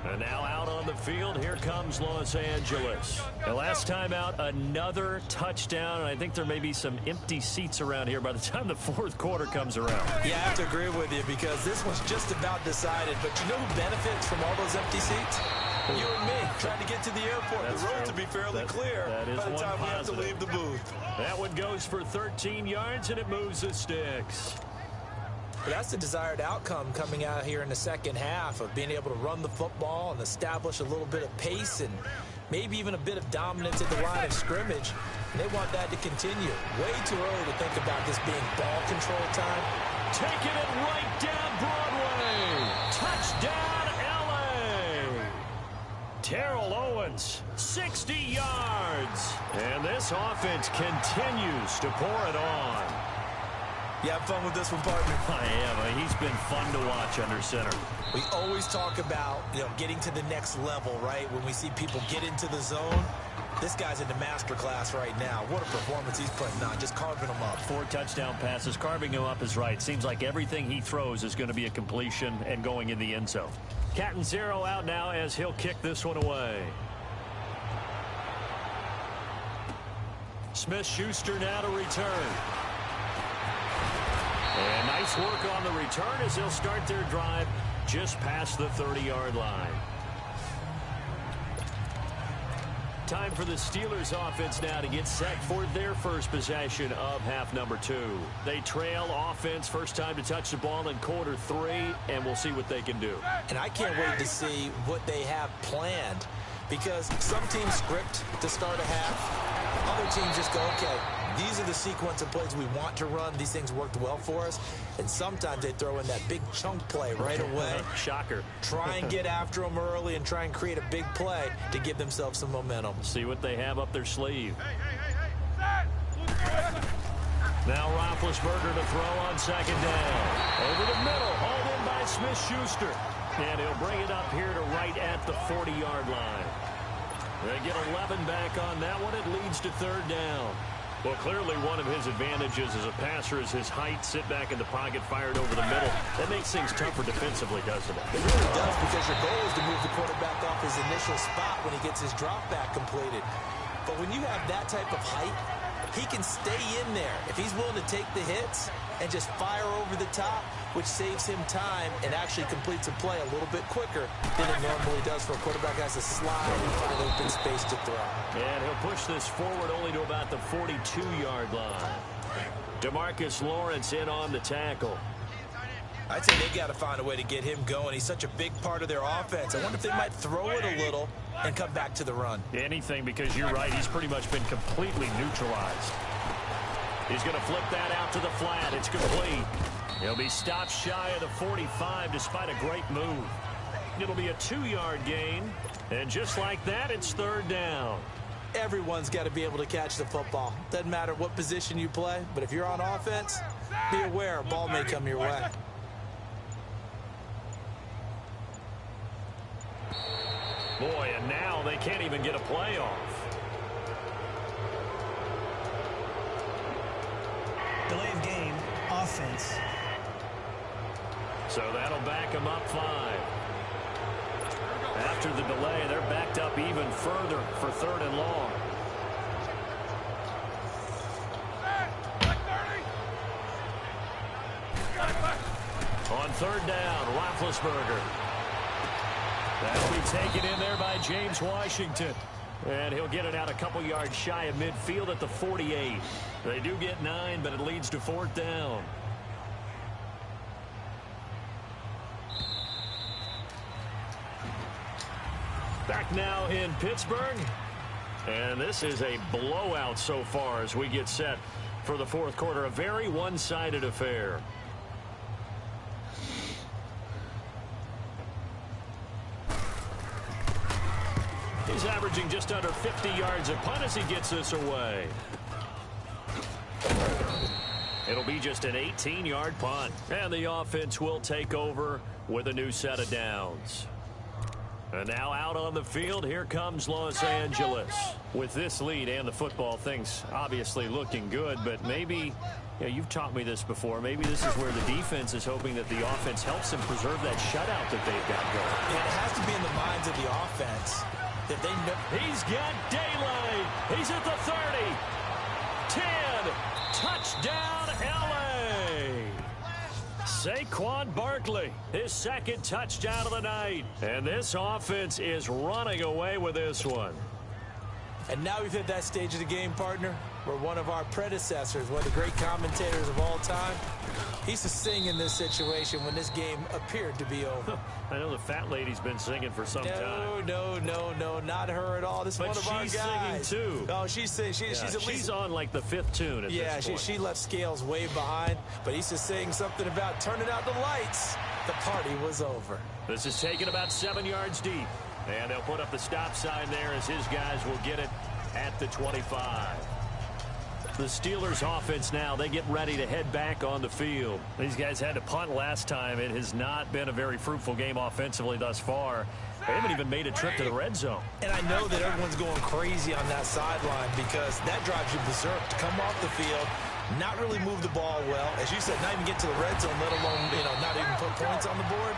And now out on the field, here comes Los Angeles. The last time out, another touchdown, and I think there may be some empty seats around here by the time the fourth quarter comes around. Yeah, I have to agree with you because this one's just about decided. But you know who benefits from all those empty seats? You and me, trying to get to the airport. That's the road true. to be fairly clear that is by the one time we have to positive. leave the booth. That one goes for 13 yards, and it moves the sticks. But that's the desired outcome coming out here in the second half of being able to run the football and establish a little bit of pace and maybe even a bit of dominance at the line of scrimmage. And they want that to continue. Way too early to think about this being ball control time. Taking it right down Broadway. Touchdown, L.A. Terrell Owens, 60 yards. And this offense continues to pour it on. You have fun with this one, partner? I am. He's been fun to watch under center. We always talk about, getting to the next level, right? When we see people get into the zone, this guy's in the master class right now. What a performance he's putting on, just carving them up. 4 touchdown passes. Carving him up is right. Seems like everything he throws is going to be a completion and going in the end zone. Catanzaro out now as he'll kick this one away. Smith-Schuster now to return. And nice work on the return as they'll start their drive just past the 30-yard line. Time for the Steelers offense now to get set for their first possession of half number 2. They trail offense, first time to touch the ball in quarter 3, and we'll see what they can do. And I can't wait to see what they have planned because some teams script to start a half. Other teams just go, okay, these are the sequence of plays we want to run. These things worked well for us. And sometimes they throw in that big chunk play right away. Shocker. Try and get after them early and try and create a big play to give themselves some momentum. See what they have up their sleeve. Now Roethlisberger to throw on second down. Over the middle, hauled in by Smith-Schuster. And he'll bring it up here to right at the 40-yard line. They get 11 back on that one. It leads to third down. Well, clearly one of his advantages as a passer is his height. Sit back in the pocket, fired over the middle. That makes things tougher defensively, doesn't it? It really does because your goal is to move the quarterback off his initial spot when he gets his drop back completed. But when you have that type of height, he can stay in there. If he's willing to take the hits and just fire over the top, which saves him time and actually completes a play a little bit quicker than it normally does for a quarterback who has to slide and find an open space to throw. And he'll push this forward only to about the 42-yard line. DeMarcus Lawrence in on the tackle. I'd say they got to find a way to get him going. He's such a big part of their offense. I wonder if they might throw it a little and come back to the run. Anything, because you're right. He's pretty much been completely neutralized. He's going to flip that out to the flat. It's complete. He'll be stopped shy of the 45 despite a great move. It'll be a 2-yard gain. And just like that, it's third down. Everyone's got to be able to catch the football. Doesn't matter what position you play, but if you're on offense, be aware a ball may come your way. Boy, and now they can't even get a play off. Delay of game, offense. So that'll back them up 5. After the delay, they're backed up even further for third and long. On third down, Roethlisberger. That'll be taken in there by James Washington. And he'll get it out a couple yards shy of midfield at the 48. They do get 9, but it leads to 4th down. Back now in Pittsburgh. And this is a blowout so far as we get set for the 4th quarter. A very one-sided affair. He's averaging just under 50 yards a punt as he gets this away. It'll be just an 18-yard punt. And the offense will take over with a new set of downs. And now out on the field, here comes Los Angeles. With this lead and the football, things obviously looking good, but maybe, you've taught me this before, maybe this is where the defense is hoping that the offense helps them preserve that shutout that they've got going. Yeah, it has to be in the minds of the offense that they know. He's got daylight. He's at the 30. 10. Touchdown, L.A. Saquon Barkley, his 2nd touchdown of the night. And this offense is running away with this one. And now we've hit that stage of the game, partner, where one of our predecessors, one of the great commentators of all time, he's to sing in this situation when this game appeared to be over. I know the fat lady's been singing for some time. No, not her at all. This is one of our guys. But she's singing, too. Oh, she's singing. She's at least... She's on, like, the 5th tune at this point. She left Scales way behind, but he's just saying something about turning out the lights. The party was over. This is taken about 7 yards deep. And they'll put up the stop sign there as his guys will get it at the 25. The Steelers offense now, they get ready to head back on the field. These guys had to punt last time. It has not been a very fruitful game offensively thus far. They haven't even made a trip to the red zone. And I know that everyone's going crazy on that sideline because that drives you berserk to come off the field, not really move the ball well. As you said, not even get to the red zone, let alone, not even put points on the board.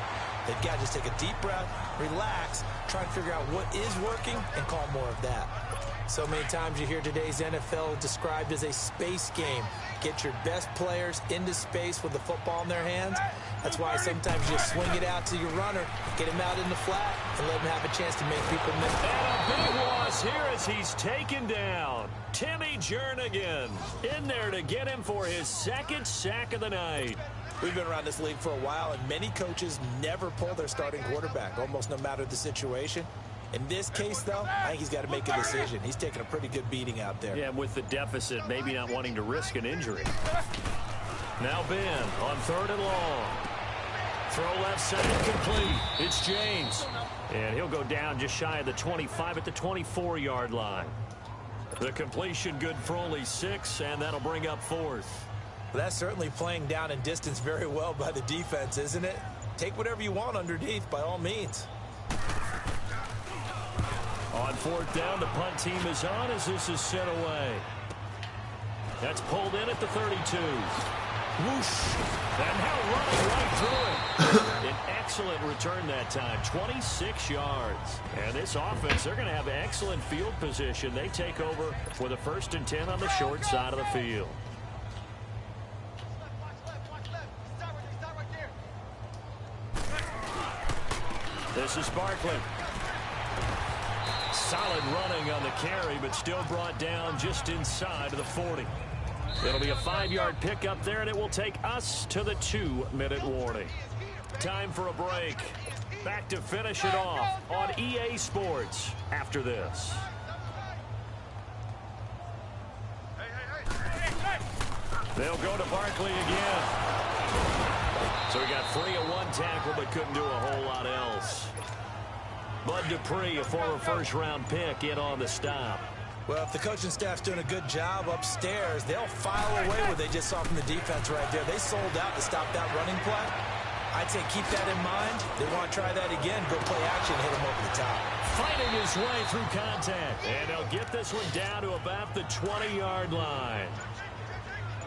They've got to just take a deep breath, relax, try and figure out what is working, and call more of that. So many times you hear today's NFL described as a space game. Get your best players into space with the football in their hands. That's why sometimes you just swing it out to your runner, get him out in the flat, and let him have a chance to make people miss. And a big loss here as he's taken down. Timmy Jernigan in there to get him for his 2nd sack of the night. We've been around this league for a while, and many coaches never pull their starting quarterback, almost no matter the situation. In this case, though, I think he's got to make a decision. He's taking a pretty good beating out there. Yeah, with the deficit, maybe not wanting to risk an injury. Now Ben on 3rd and long. Throw left side complete. It's James. And he'll go down just shy of the 25 at the 24-yard line. The completion good for only 6, and that'll bring up 4th. Well, that's certainly playing down in distance very well by the defense, isn't it? Take whatever you want underneath, by all means. On 4th down, the punt team is on as this is sent away. That's pulled in at the 32. Whoosh. And now running right through it. An excellent return that time, 26 yards. And this offense, they're going to have excellent field position. They take over with a 1st and 10 on the short side of the field. This is Barkley. Solid running on the carry, but still brought down just inside of the 40. It'll be a 5-yard pickup there, and it will take us to the 2-minute warning. Time for a break. Back to finish it off on EA Sports after this. They'll go to Barkley again. So he got free of one tackle, but couldn't do a whole lot else. Bud Dupree, a former 1st-round pick, in on the stop. Well, if the coaching staff's doing a good job upstairs, they'll file away what they just saw from the defense right there. They sold out to stop that running play. I'd say keep that in mind. They want to try that again. Go play action, hit him over the top. Fighting his way through contact. And they'll get this one down to about the 20-yard line.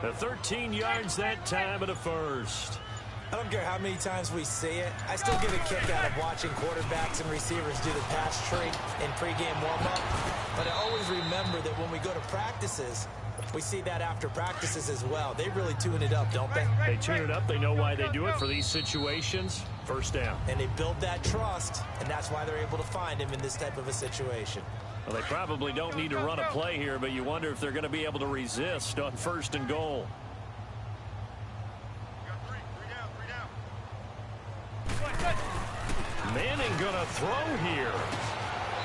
The 13 yards that time of the 1st. I don't care how many times we see it. I still get a kick out of watching quarterbacks and receivers do the pass tree in pregame warm-up. But I always remember that when we go to practices, we see that after practices as well. They really tune it up, don't they? They tune it up. They know why they do it for these situations. 1st down. And they build that trust, and that's why they're able to find him in this type of a situation. Well, they probably don't need to run a play here, but you wonder if they're going to be able to resist on 1st and goal. Manning going to throw here.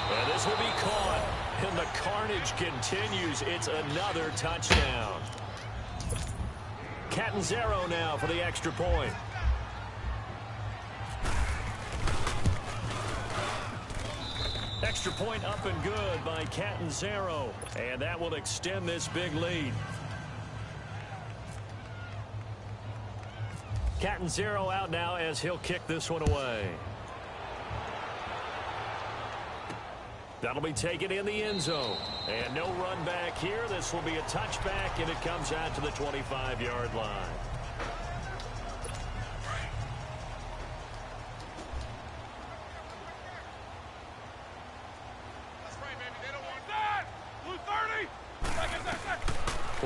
And this will be caught. And the carnage continues. It's another touchdown. Catanzaro now for the extra point. Extra point up and good by Catanzaro. And that will extend this big lead. Catanzaro out now as he'll kick this one away. That'll be taken in the end zone. And no run back here. This will be a touchback, and it comes out to the 25-yard line.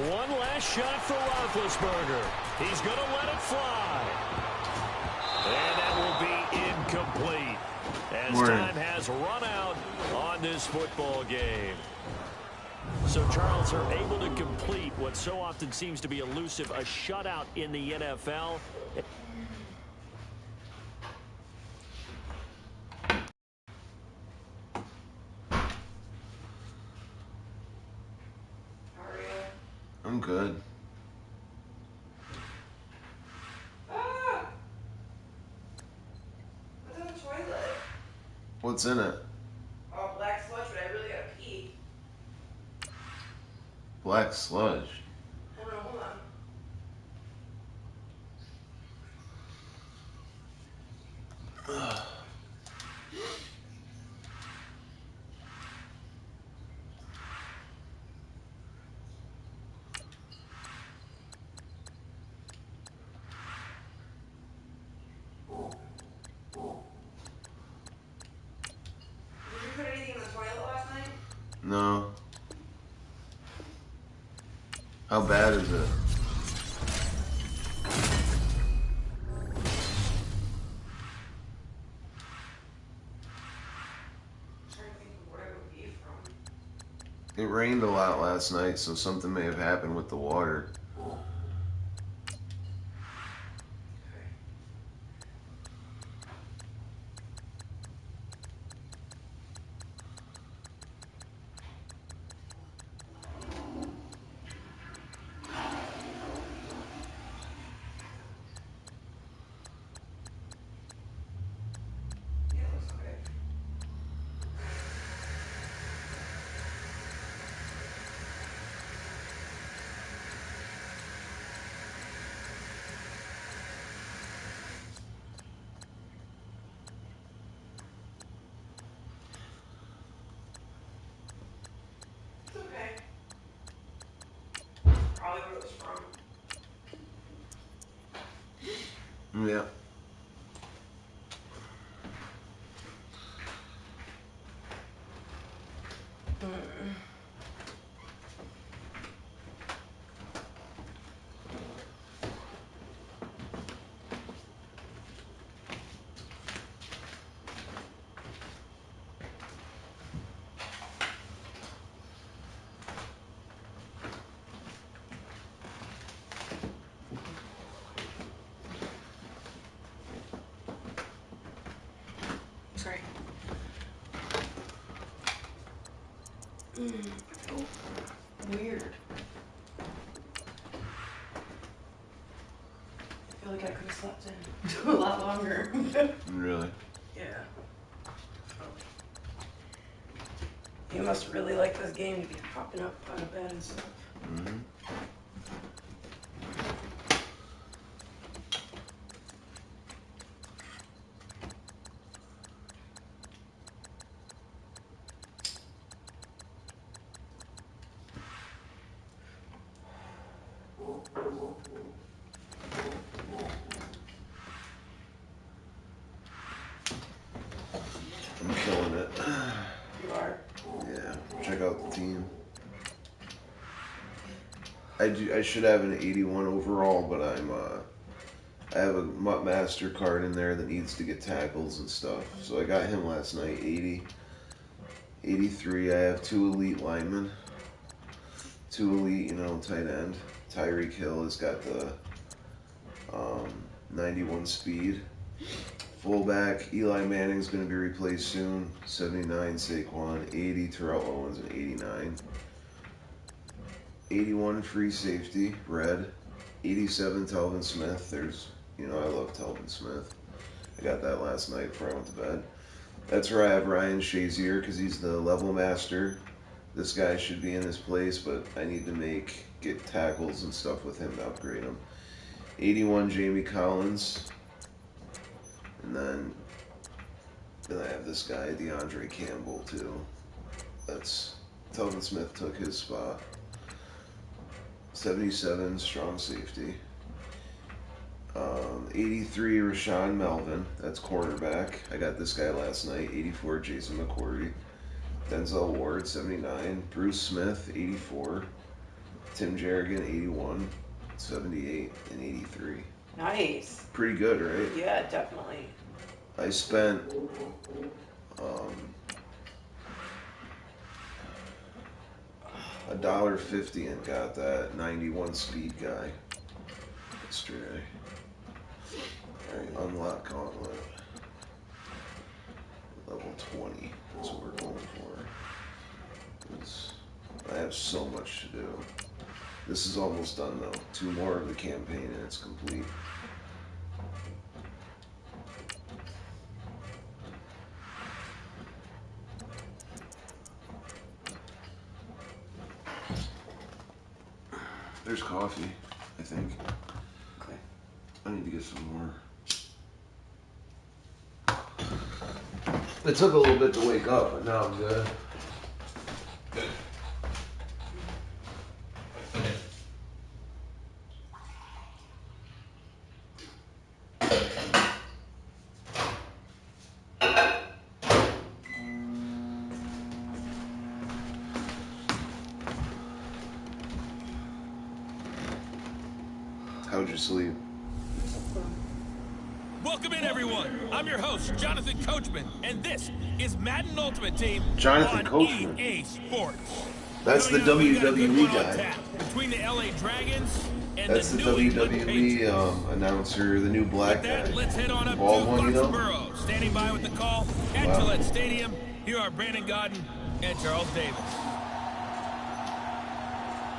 One last shot for Roethlisberger. He's going to let it fly. And that will be incomplete as time has run out on this football game. So, Charles, are able to complete what so often seems to be elusive, a shutout in the NFL. I'm good. What's in the toilet? What's in it? Oh, black sludge, but I really gotta pee. Black sludge. I don't know, hold on. No. How bad is it? It rained a lot last night, so something may have happened with the water. Yeah. Sorry. I feel weird. I feel like I could have slept in a lot longer. Really? Yeah. You must really like this game to be popping up out of bed and stuff. Mm-hmm. I'm killing it. You are? Yeah, check out the team. I should have an 81 overall, but I have a MUT Master card in there that needs to get tackles and stuff. So I got him last night, 80. 83, I have 2 elite linemen. 2 elite, tight end. Tyreek Hill has got the 91 speed. Fullback, Eli Manning's going to be replaced soon. 79, Saquon. 80, Terrell Owens, and 89. 81, free safety, red. 87, Telvin Smith. I love Telvin Smith. I got that last night before I went to bed. That's where I have Ryan Shazier because he's the level master. This guy should be in his place, but I need to get tackles and stuff with him to upgrade him. 81, Jamie Collins. And then I have this guy, DeAndre Campbell, too. Telvin Smith took his spot. 77, strong safety. 83, Rashawn Melvin. That's cornerback. I got this guy last night. 84, Jason McCourty. Denzel Ward, 79. Bruce Smith, 84. Tim Jerrigan, 81. 78 and 83. Nice. Pretty good, right? Yeah, definitely. I spent $1.50 and got that 91 speed guy yesterday. Alright, unlock gauntlet. Level 20. That's what we're going for. I have so much to do. This is almost done though. 2 more of the campaign and it's complete. There's coffee, I think. Okay. I need to get some more. It took a little bit to wake up, but now I'm good. How'd you sleep? Welcome in, everyone. I'm your host, Jonathan Coachman, and this is Madden Ultimate Team Jonathan on Coachman. EA Sports. That's the WWE guy. Between the LA Dragons and That's the WWE announcer, the new black guy. Let's head on up to Bald one, Foxborough. Standing by with the call at Gillette Stadium. Here are Brandon Gaudin and Charles Davis.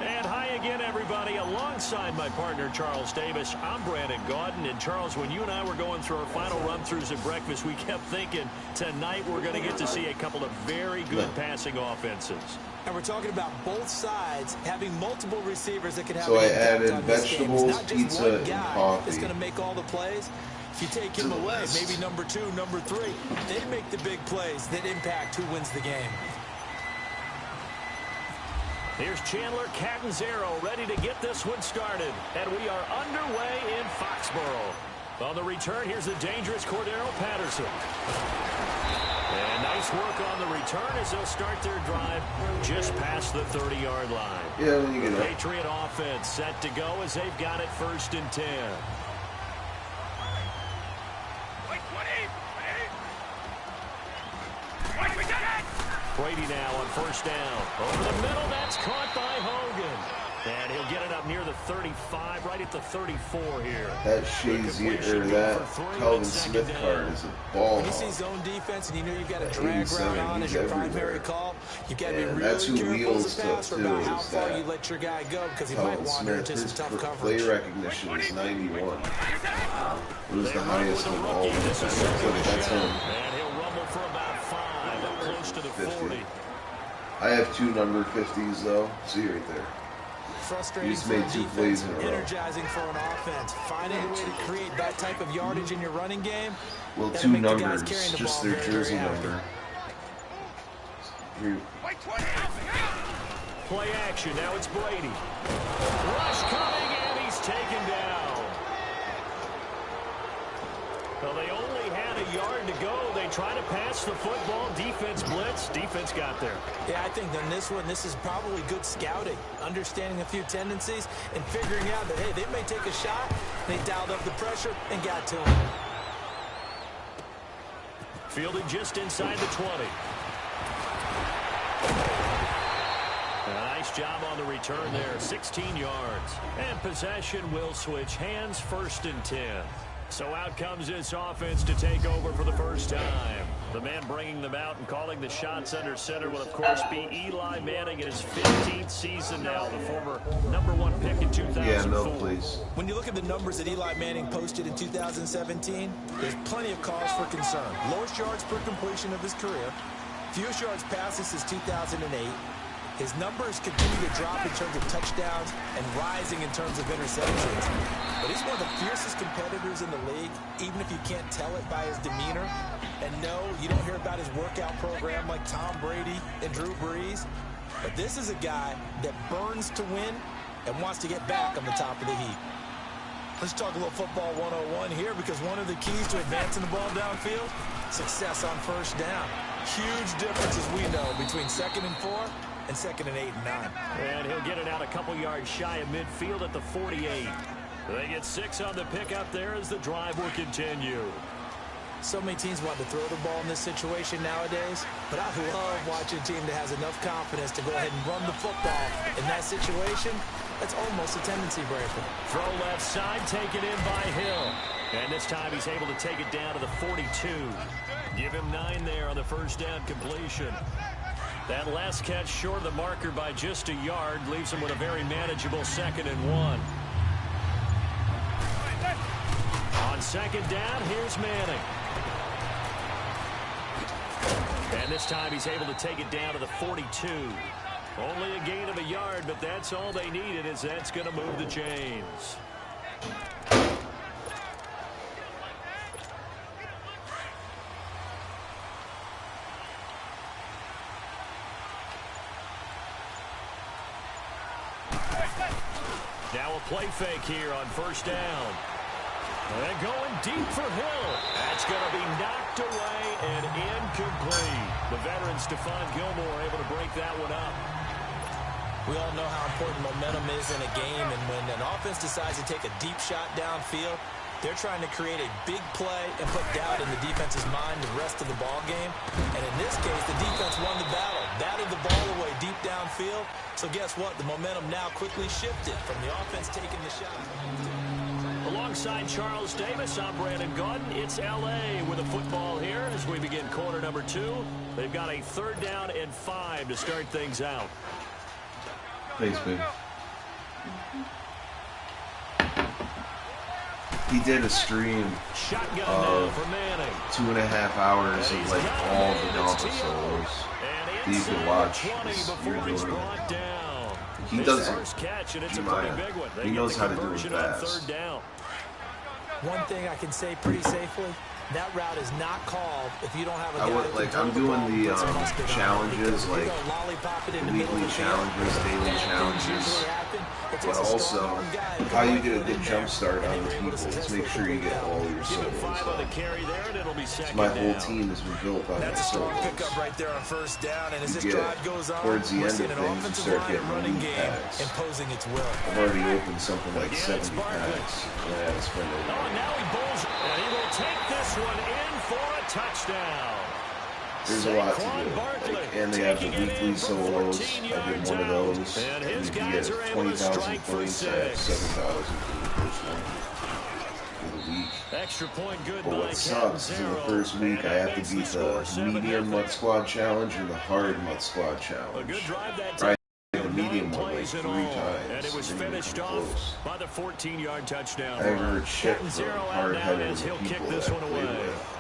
And hi again, everybody. Alongside my partner, Charles Davis, I'm Brandon Gaudin. And Charles, when you and I were going through our final run-throughs at breakfast, we kept thinking tonight we're going to get to see a couple of very good passing offenses. And we're talking about both sides having multiple receivers that could have. So I added vegetables, pizza, and coffee. It's going to make all the plays. If you take him away, maybe number 2, number 3, they make the big plays that impact who wins the game. Here's Chandler Catanzaro ready to get this one started. And we are underway in Foxborough. On the return, here's the dangerous Cordero Patterson. And nice work on the return as they'll start their drive just past the 30-yard line. Yeah, when you get the up. Patriot offense set to go as they've got it 1st and 10. Brady now on 1st down. Over the middle, that's caught by Hogan. And he'll get it up near the 35, right at the 34 here. That Shazier, or that Calvin Smith card is a ball. When you see zone defense and you know you've got a drag route on as your primary call, you've got to be really careful as a passer about how far you let your guy go because he might wander into some tough coverage. Play recognition is 91. It was the highest of all. That's him. And he'll rumble for about 5, up close to the 40. I have 2 number 50s though. See right there. Frustrating He's made 2 plays in a row. Energizing for an offense. Finding a way to create that type of yardage in your running game. Well, 2 numbers, just their jersey number. Play action. Now it's Brady. Rush coming, and he's taken down. Well, they only had a yard to go. They try to pass the football. Defense blitz. Defense got there. Yeah, I think on this one, this is probably good scouting. Understanding a few tendencies and figuring out that, hey, they may take a shot. They dialed up the pressure and got to him. Fielded just inside the 20. Nice job on the return there, 16 yards. And possession will switch hands, 1st and 10. So out comes this offense to take over for the first time. The man bringing them out and calling the shots under center will, of course, be Eli Manning in his 15th season now, the former #1 pick in 2004. Yeah, no, please. When you look at the numbers that Eli Manning posted in 2017, there's plenty of cause for concern. Lowest yards per completion of his career, fewest yards passes since 2008. His numbers continue to drop in terms of touchdowns and rising in terms of interceptions. But he's one of the fiercest competitors in the league, even if you can't tell it by his demeanor. And no, you don't hear about his workout program like Tom Brady and Drew Brees. But this is a guy that burns to win and wants to get back on the top of the heap. Let's talk a little football 101 here, because one of the keys to advancing the ball downfield, success on 1st down. Huge difference, as we know, between 2nd and 4 and 2nd and 8 and 9. And he'll get it out a couple yards shy of midfield at the 48. They get 6 on the pickup there as the drive will continue. So many teams want to throw the ball in this situation nowadays, but I love watching a team that has enough confidence to go ahead and run the football. In that situation, that's almost a tendency breaker. Throw left side, taken in by Hill. And this time he's able to take it down to the 42. Give him 9 there on the 1st down completion. That last catch short of the marker by just a yard leaves him with a very manageable 2nd and 1. On 2nd down, here's Manning. And this time he's able to take it down to the 42. Only a gain of a yard, but that's all they needed, as that's going to move the chains. Now a play fake here on 1st down. And going deep for Hill. That's going to be knocked away and incomplete. The veteran Stephon Gilmore able to break that one up. We all know how important momentum is in a game, and when an offense decides to take a deep shot downfield, they're trying to create a big play and put doubt in the defense's mind the rest of the ball game. And in this case, the defense won the battle, batted the ball away deep downfield. So guess what? The momentum now quickly shifted from the offense taking the shot. Alongside Charles Davis, I'm Brandon Gaudin. It's L.A. with a football here as we begin quarter number 2. They've got a 3rd down and 5 to start things out. Thanks, baby. He did a stream of 2.5 hours of like all the novel solos that you can watch as you're doing it. He does it. He knows how to do it fast. One thing I can say pretty safely, that route is not called if you don't have a guy. I'm doing the challenges, like weekly challenges, daily challenges, but also how you get a good jump start on the people. Let's make sure you get all your solos done. So my whole team has been built on that solos. Pickup right there on 1st down, and as this You drive get goes on, towards the we're end seeing of an things, you offensive start line getting running elite game packs. imposing its will. I've already opened something like 70 packs. And I had to spend it. Oh, now he bowls, and he will take this one in for a touchdown. There's a lot to do. Like, and they have the weekly solos. I did one of those. And you can get 20,000 points. I have 7,000 for the first one. For the week. Extra point good. But what sucks is in the first week I have to beat the medium MUT squad challenge and the hard MUT squad challenge. Right. The medium one like 3 times. And it was finished off by the 14-yard touchdown. I haven't heard shit from hard-headed people that I played with.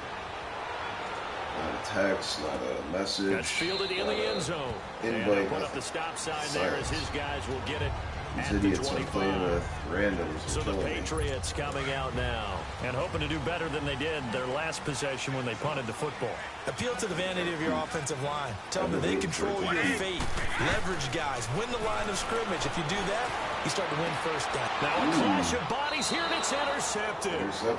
Not a text, not a message. That's fielded in the end zone. Invite. Put up the stop sign there as his guys will get it. These idiots I'm playing with randoms. So the Patriots coming out now and hoping to do better than they did their last possession when they punted the football. Appeal to the vanity of your offensive line. Tell them that they control your fate. Leverage guys. Win the line of scrimmage. If you do that, you start to win 1st down. Now a clash of bodies here, and it's intercepted.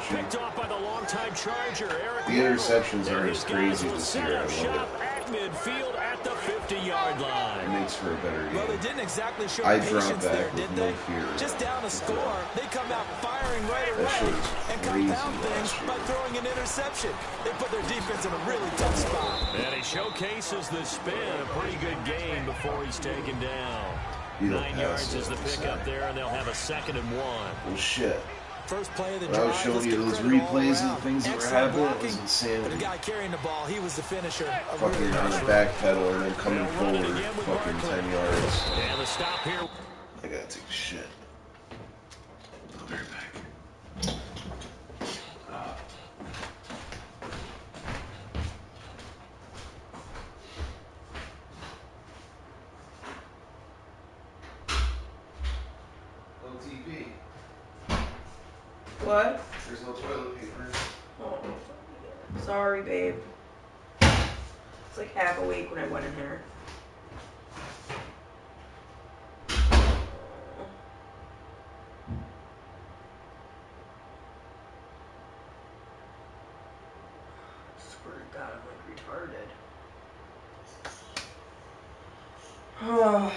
Picked off by the longtime Charger, Eric. The interceptions aren't as crazy this year. I love it. At midfield at the 50-yard line. It makes for a better game. Well, they didn't exactly show I patience back there, did they? No fear. Just down a score, they come out firing right away and compound things by throwing an interception. They put their defense in a really tough spot. And he showcases the spin. A pretty good game before he's taken down. You don't 9 pass yards it, is the like you pickup said. there, and they'll have a 2nd and 1. Well, shit. First play of the When I was drive, showing let's you give those credit all replays of around. the things that were Excellent happening, it was blocking, insanity. but the guy carrying the ball, he was the finisher. A Fucking really on nice the run. back pedal and then coming They'll run it forward again with fucking Barkley. 10 yards. And the stop here. I gotta take a shit. I'll be right back. No TP. What? There's no toilet paper. Oh, sorry, babe. It's like half awake when I went in there. Swear to God, I'm like retarded. Oh.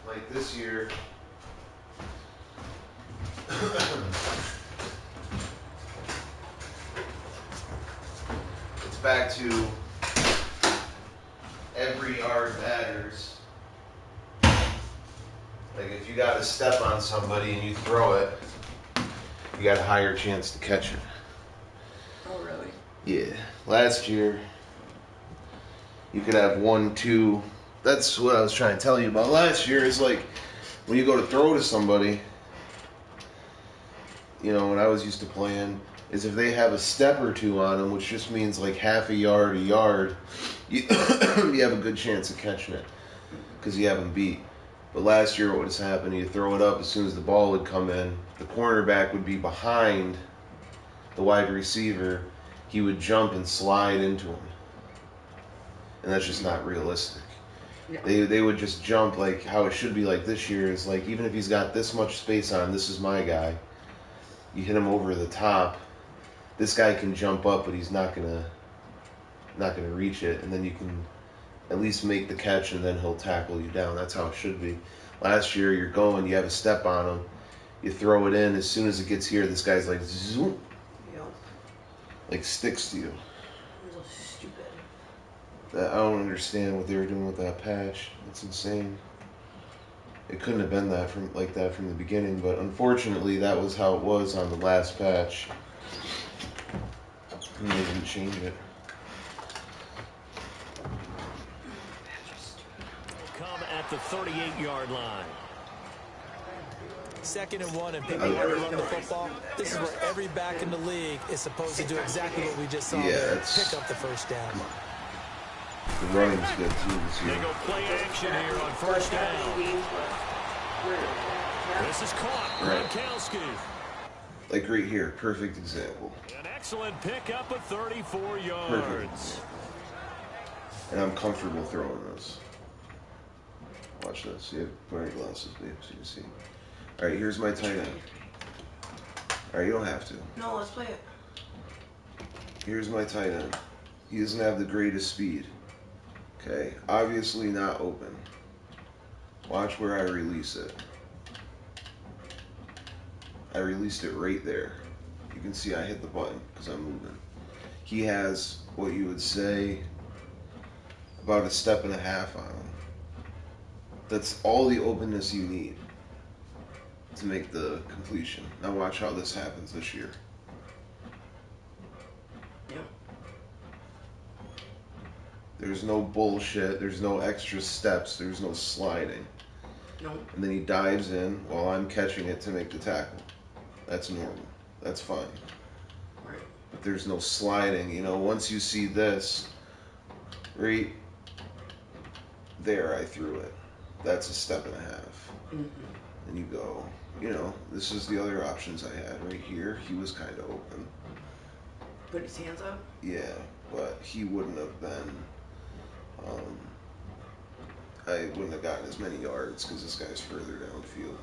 Like this year, it's back to every yard matters. Like if you got to step on somebody and you throw it, you got a higher chance to catch it. Oh, really? Yeah. Last year, you could have 1, 2. That's what I was trying to tell you about. Last year is like when you go to throw to somebody, you know, when I was used to playing, is if they have a step or two on them, which just means like half a yard, you, you have a good chance of catching it because you have them beat. But last year, what was happening, you throw it up as soon as the ball would come in, the cornerback would be behind the wide receiver, he would jump and slide into him. And that's just not realistic. Yeah. They would just jump like how it should be. Like this year is like, even if he's got this much space on, this is my guy, you hit him over the top, this guy can jump up, but he's not gonna reach it, and then you can at least make the catch, and then he'll tackle you down. That's how it should be. Last year, you're going, you have a step on him, you throw it in, as soon as it gets here, this guy's like, zoom, like sticks to you. So stupid. I don't understand what they were doing with that patch. It's insane. It couldn't have been that from the beginning, but unfortunately, that was how it was on the last patch. And they didn't change it. Come at the 38-yard line. 2nd and 1, and people want to run the football. This is where every back in the league is supposed to do exactly what we just saw there. Pick up the first down. The running's good too this They year. go play action here on first down. This is caught. Gronkowski. Like right here, perfect example. An excellent pickup of 34 yards. Perfect. And I'm comfortable throwing this. Watch this. You have bright glasses, babe, so you can see. All right, here's my tight end. All right, you don't have to. No, let's play it. Here's my tight end. He doesn't have the greatest speed. Okay, obviously not open. Watch where I release it. I released it right there. You can see I hit the button because I'm moving. He has what you would say about a step and a half on him. That's all the openness you need to make the completion. Now watch how this happens this year. Yep. There's no bullshit. There's no extra steps. There's no sliding. No. And then he dives in while I'm catching it to make the tackle. That's normal. That's fine. Right. But there's no sliding. You know, once you see this, right there, I threw it. That's a step and a half. Mm-hmm. And you go, you know, this is the other options I had. Right here, he was kind of open. Put his hands up? Yeah, but he wouldn't have been, I wouldn't have gotten as many yards because this guy's further downfield.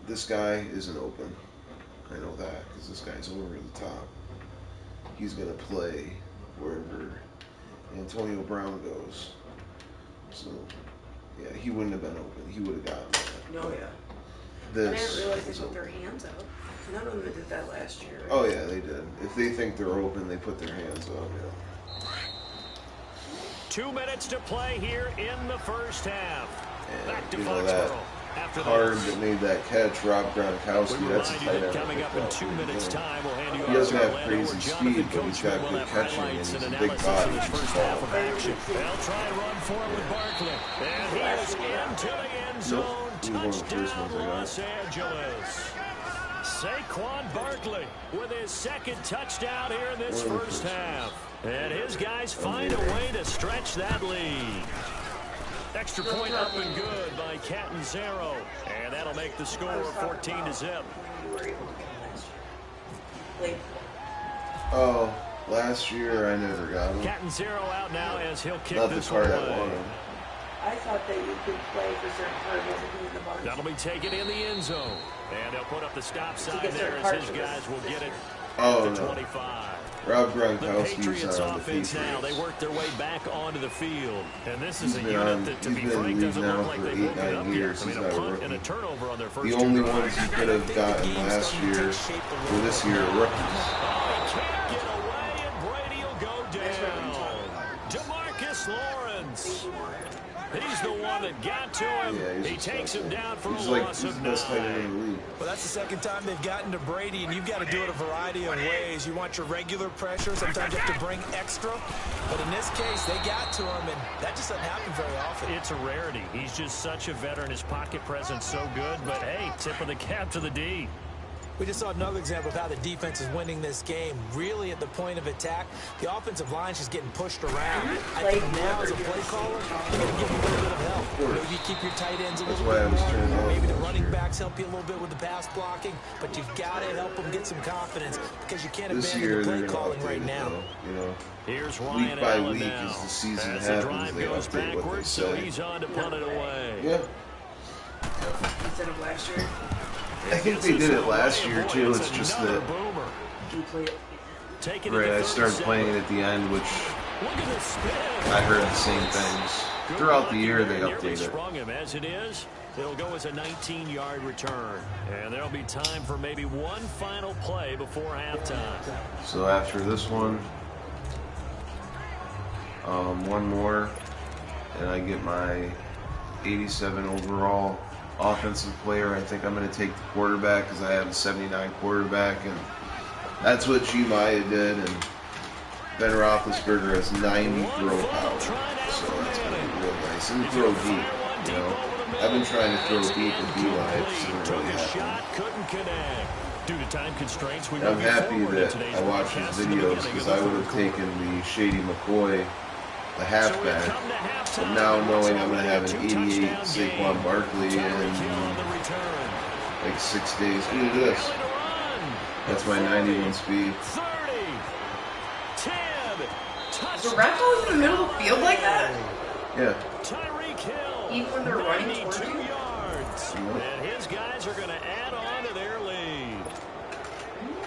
This guy isn't open. I know that because this guy's over the top. He's going to play wherever Antonio Brown goes. So, yeah, he wouldn't have been open. He would have gotten that. No, yeah. This I didn't realize they is put open. their hands up. None of them did that last year. Right? Oh, yeah, they did. If they think they're open, they put their hands up. Yeah. 2 minutes to play here in the first half. And, Back to you know, that Foxborough. After card this, that made that catch, Rob Gronkowski, we that's a remind tight you that end. coming up in 2 minutes' time, we'll hand you He doesn't over to have Orlando, crazy where speed, Jonathan but he's Coachman got will good have catching, and highlights he's and a big analysis body. of this He's first tall. half of action. They'll try and run for it with Barkley. And he is into the end zone. He was one of the first Touchdown, ones I got. Los Angeles. Saquon Barkley with his second touchdown here in this first half. And his guys find a way to stretch that lead. Extra point up and good by Catanzaro. And that'll make the score 14-0. Oh, last year I never got him. Catanzaro out now as he'll kick Not the this card one I away. wanted. I thought that you could play for certain cards in the bunch. That'll be taken in the end zone. And they'll put up the stop sign get there their as his card guys will get it Oh, at the no. 25. Rob The Gronkowski's Patriots on the offense now, they Patriots. work their way back onto the field. And this is He's a been unit on- that, to he's be been in frank, the doesn't league look now like for they've 8, woken 9 up years. yet. I mean, He's a not a punt rookie. and a turnover on their first The two only drives. ones you could have gotten last year or this year are rookies. Can't get away, and Brady will go down. DeMarcus Lawrence yards. He's the one that got to him. Yeah, he takes him down for he's a loss of 9. In the league. Well, that's the second time they've gotten to Brady, and you've got to do it a variety of ways. You want your regular pressure. Sometimes you have to bring extra. But in this case, they got to him, and that just doesn't happen very often. It's a rarity. He's just such a veteran. His pocket presence so good. But, hey, tip of the cap to the D. We just saw another example of how the defense is winning this game. Really at the point of attack, the offensive line is just getting pushed around. I think now as a play caller, you're going to give you a little bit of help. Maybe keep your tight ends a little bit more. Maybe the running backs help you a little bit with the pass blocking. But you've got to help them get some confidence because you can't abandon the play calling right now. You know, here's Ryan week by Allen week now. as the season as happens, the drive they goes update what they backwards, so say. he's on to punt it away. Yeah. Instead of last year. I think they did it last year too. It's just that You play it. right, I started playing it at the end, which I heard the same things. Throughout the year they update it. Sprung him as it is. It'll go as a 19-yard return. And there'll be time for maybe one final play before halftime. So after this one, one more, and I get my 87 overall offensive player. I think I'm going to take the quarterback because I have a 79 quarterback, and that's what G. Maya did, and Ben Roethlisberger has 90 throw power, so that's going to be real nice. And throw deep, you know. I've been trying to throw deep with D-line. It's not really happening. Due to time constraints, we I'm happy that I watched his videos because I would have taken the Shady McCoy, the halfback, but now knowing I'm going to have an 88 Saquon Barkley in like 6 days. Look at this. That's my 91 speed. The ref goes in the middle of the field like that? Yeah. Even when they're running towards you? And his guys are going to add on to their lead.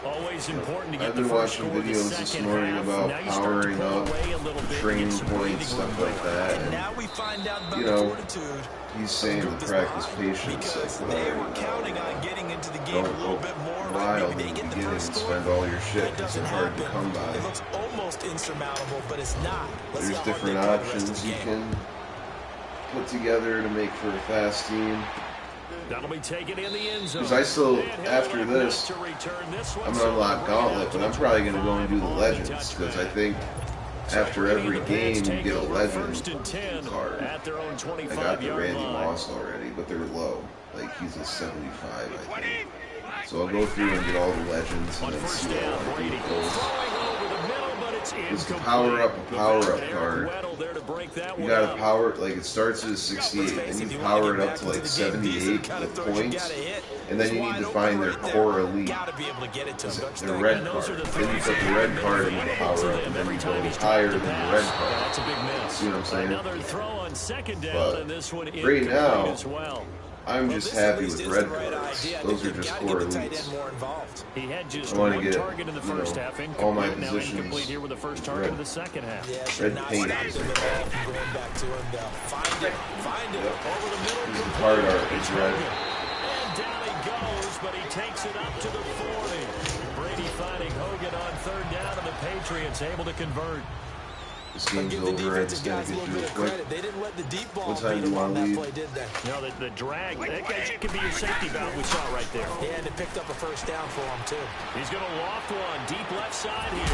Always important to get I've been watching videos this morning about powering up, training points, stuff like that. And now we find out about you know, fortitude. he's saying to practice patience. Because they were counting on getting into the game don't a little bit more. wild Maybe in they the get the beginning and first score. spend all your shit That because doesn't they're hard to happen. come by. It looks almost insurmountable, but it's not. Let's see There's how hard different they play the rest of options the you game. can put together to make for a fast team. That'll be taken in the end zone. Because I still, after this, I'm going to unlock Gauntlet, but I'm probably going to go and do the Legends, because I think after every game you get a Legend card. I got the Randy Moss already, but they're low. Like, he's a 75, I think. So I'll go through and get all the Legends and then see how I do with those. Because to power up a power-up card, you gotta power, like it starts at 68, and you power it up to like 78 with points, and then you need to find their core elite, their red card. Then you put the red card in the power up, and then you go higher than the red card. See what I'm saying? But right now, I'm just happy with red cards. Those are just core elites. He had just I want to one get, target in the first half. all my Incomplete. Now positions incomplete here with the first target of the second half. red paint. Find it. Over the middle. This is hard art. It's red. And down he goes, but he takes it up to the 40. Brady finding Hogan on third down, and the Patriots able to convert. This game's over. I just gotta get through it quick. They didn't let the deep ball What time do you want to leave? did they? No, the drag, that could be your safety valve we saw right there. Yeah, and it picked up a first down for him, too. He's going to loft one deep left side here.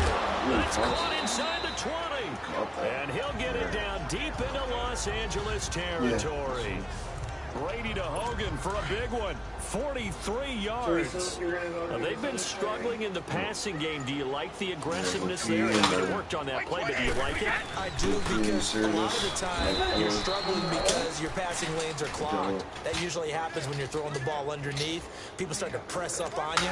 That's caught inside the 20. And he'll get it down deep into Los Angeles territory. Brady to Hogan for a big one. 43 yards. Now, they've been struggling in the passing game. Do you like the aggressiveness there? You worked on that play, but do you like it? I do, because a lot of the time you're struggling because your passing lanes are clogged. That usually happens when you're throwing the ball underneath. People start to press up on you.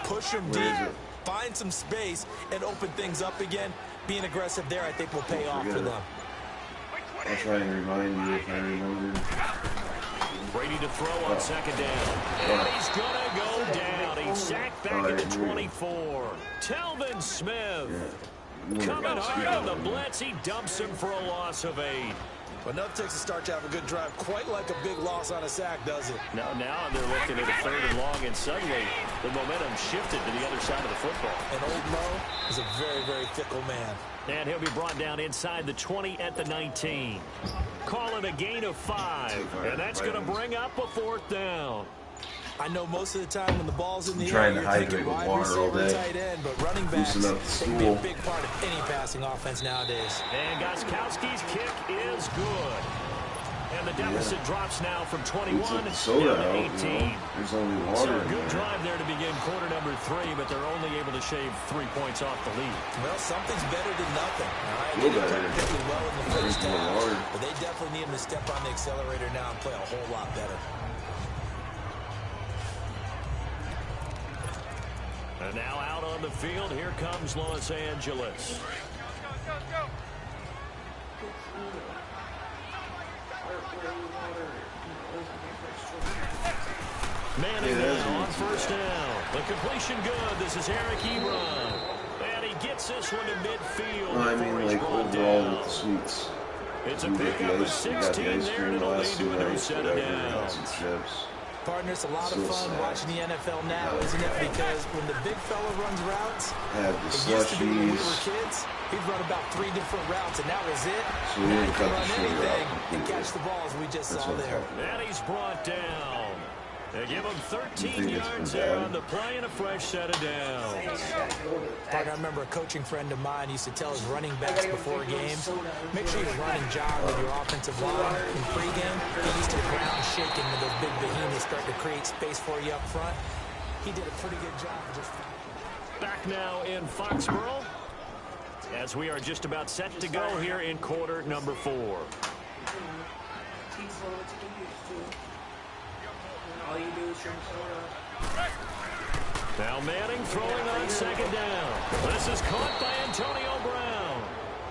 Push them deep. Find some space and open things up again. Being aggressive there, I think, will pay off for them. I'll try and remind you if I remember. Brady to throw on second down. And he's going to go down. He's sacked back at the 24. Telvin Smith. Coming hard on the blitz. He dumps him for a loss of 8. Enough takes a start to have a good drive. Quite like a big loss on a sack, does it? Now they're looking at a 3rd and long, and suddenly the momentum shifted to the other side of the football. And old Mo is a very, very fickle man. And he'll be brought down inside the 20 at the 19. Call it a gain of 5, and that's going to bring up a 4th down. I know most of the time when the ball's in the air, trying to you're hydrate thinking with wide water all receiver, day. tight end, but running backs Loosen up the can be a stool. big part of any passing offense nowadays. And Gostkowski's kick is good. And the deficit drops now from 21 to soda out, 18. you know. There's only water So a in good there. drive there to begin quarter number 3, but they're only able to shave 3 points off the lead. Well, something's better than nothing. All right, Feel they didn't better. play particularly well in the first Drink more water. half, but they definitely need him to step on the accelerator now and play a whole lot better. And now out on the field, here comes Los Angeles. Go. Manning now on 1st down. The completion good. This is Eric Ebron. And he gets this one to midfield. No, I before mean, he's like, brought overall down. with the sweets. It's a You get pickup the of ice, you got the 16 ice there, cream, and it'll lead last to a 2 new nights, set of whatever, got downs. some chips. Partner, it's a lot So of fun sad. watching the NFL now, isn't it? Because when the big fella runs routes, Have the it used to be when we were slushies. kids, he'd run about 3 different routes, and that was it. So we Now didn't he can cut the run sugar out anything and completely. catch the balls we just That's saw what I'm there. talking about. And he's brought down. They give him 13 think it's yards been there bad? on the play and a fresh set of downs. Like I remember a coaching friend of mine used to tell his running backs before games, make sure you run and jog with your offensive line in pregame. He used to ground shaking when those big behemoths start to create space for you up front. He did a pretty good job of just... Back now in Foxborough as we are just about set to go here in quarter number 4. All you do is drink soda. Now Manning throwing on 2nd down. This is caught by Antonio Brown.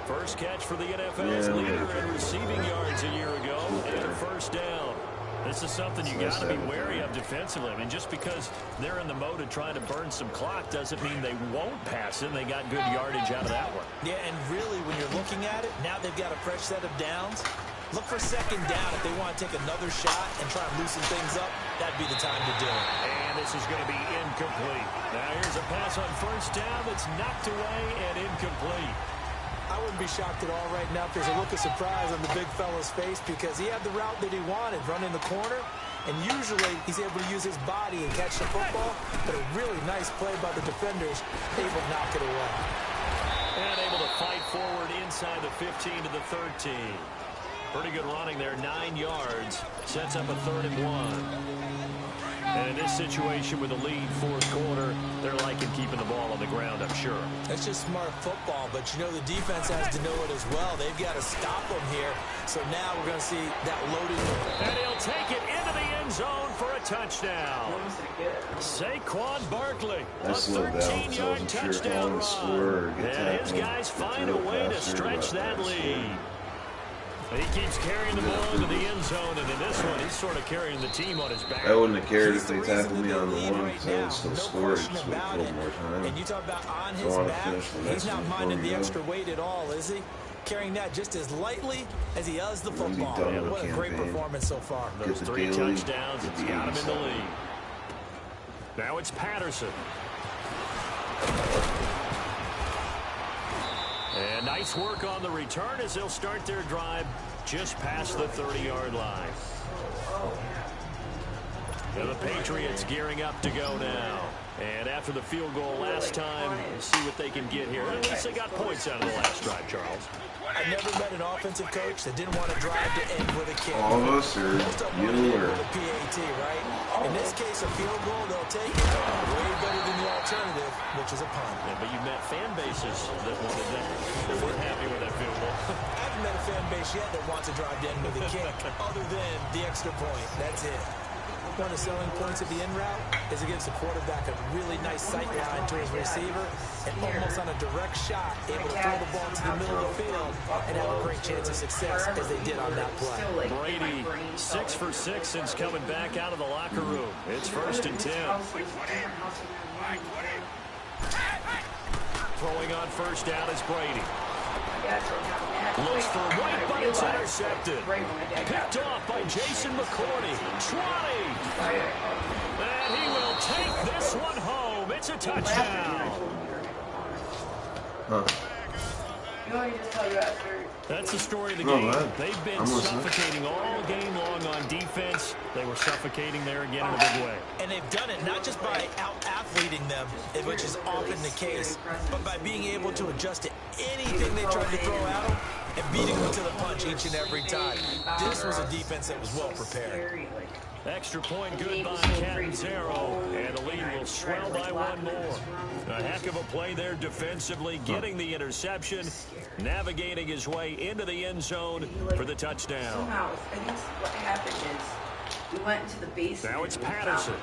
First catch for the NFL's leader in receiving yards a year ago and a 1st down. This is something you got to be wary of defensively. I mean, just because they're in the mode of trying to burn some clock doesn't mean they won't pass it. They got good yardage out of that one. Yeah, and really, when you're looking at it, now they've got a fresh set of downs. Look for 2nd down if they want to take another shot and try and loosen things up. That'd be the time to do it. And this is going to be incomplete. Now here's a pass on 1st down that's knocked away and incomplete. I wouldn't be shocked at all right now if there's a look of surprise on the big fella's face because he had the route that he wanted, run in the corner, and usually he's able to use his body and catch the football, but a really nice play by the defenders, able to knock it away. And able to fight forward inside the 15 to the 13. Pretty good running there, 9 yards. Sets up a 3rd and 1. And in this situation with the lead 4th quarter, they're liking keeping the ball on the ground, I'm sure. That's just smart football, but you know the defense has to know it as well. They've got to stop them here. So now we're going to see that loading. And he'll take it into the end zone for a touchdown. Saquon Barkley, a 13-yard touchdown run. And his guys find a way to stretch that lead. He keeps carrying the ball into the end zone, and in this one, he's sort of carrying the team on his back. I wouldn't have cared if they tackled me on the one because I would still score. Just would have killed more time. And you talk about on his So I back, finish the next he's not one before minding we the go. extra weight at all, is he? Carrying that just as lightly as he does the When we football. done with What a the great campaign, performance so far. get Those the 3 daily, touchdowns, get it's the got him in the 87. lead. Now it's Patterson. And nice work on the return as they'll start their drive just past the 30-yard line. And the Patriots gearing up to go now. And after the field goal last time, see what they can get here. At least they got points out of the last drive, Charles. I never met an offensive coach that didn't want to drive to end with a kick. All of us are Most of them want to you end or with a PAT, right? In this case, a field goal, they'll take it. Way better than the alternative, which is a punt. Yeah, but you met fan bases that wanted that. They weren't happy with that field goal. I haven't met a fan base yet that wants to drive to end with a kick other than the extra point. That's it. One of the selling points of the in route is it gives the quarterback a really nice sight line to his receiver and almost on a direct shot able to throw the ball to the middle of the field and have a great chance of success as they did on that play. Brady, 6 for 6 since coming back out of the locker room. It's 1st and 10. Throwing on 1st down is Brady. Looks for White, but it's intercepted. Picked off by Jason McCourty. 20. And he will take this one home. It's a touchdown. Huh. That's the story of the game. They've been suffocating all game long on defense. They were suffocating there again in a big way. And they've done it not just by out-athleting them, which is often the case, but by being able to adjust to anything they tried to throw at them and beating them to the punch each and every time. This was a defense that was well prepared. Extra point good by Catanzaro, and the lead will swell by one more. A heck of a play there defensively, getting the interception, navigating his way into the end zone for the touchdown. Somehow, I think what happened is we went into the basement. Now it's Patterson.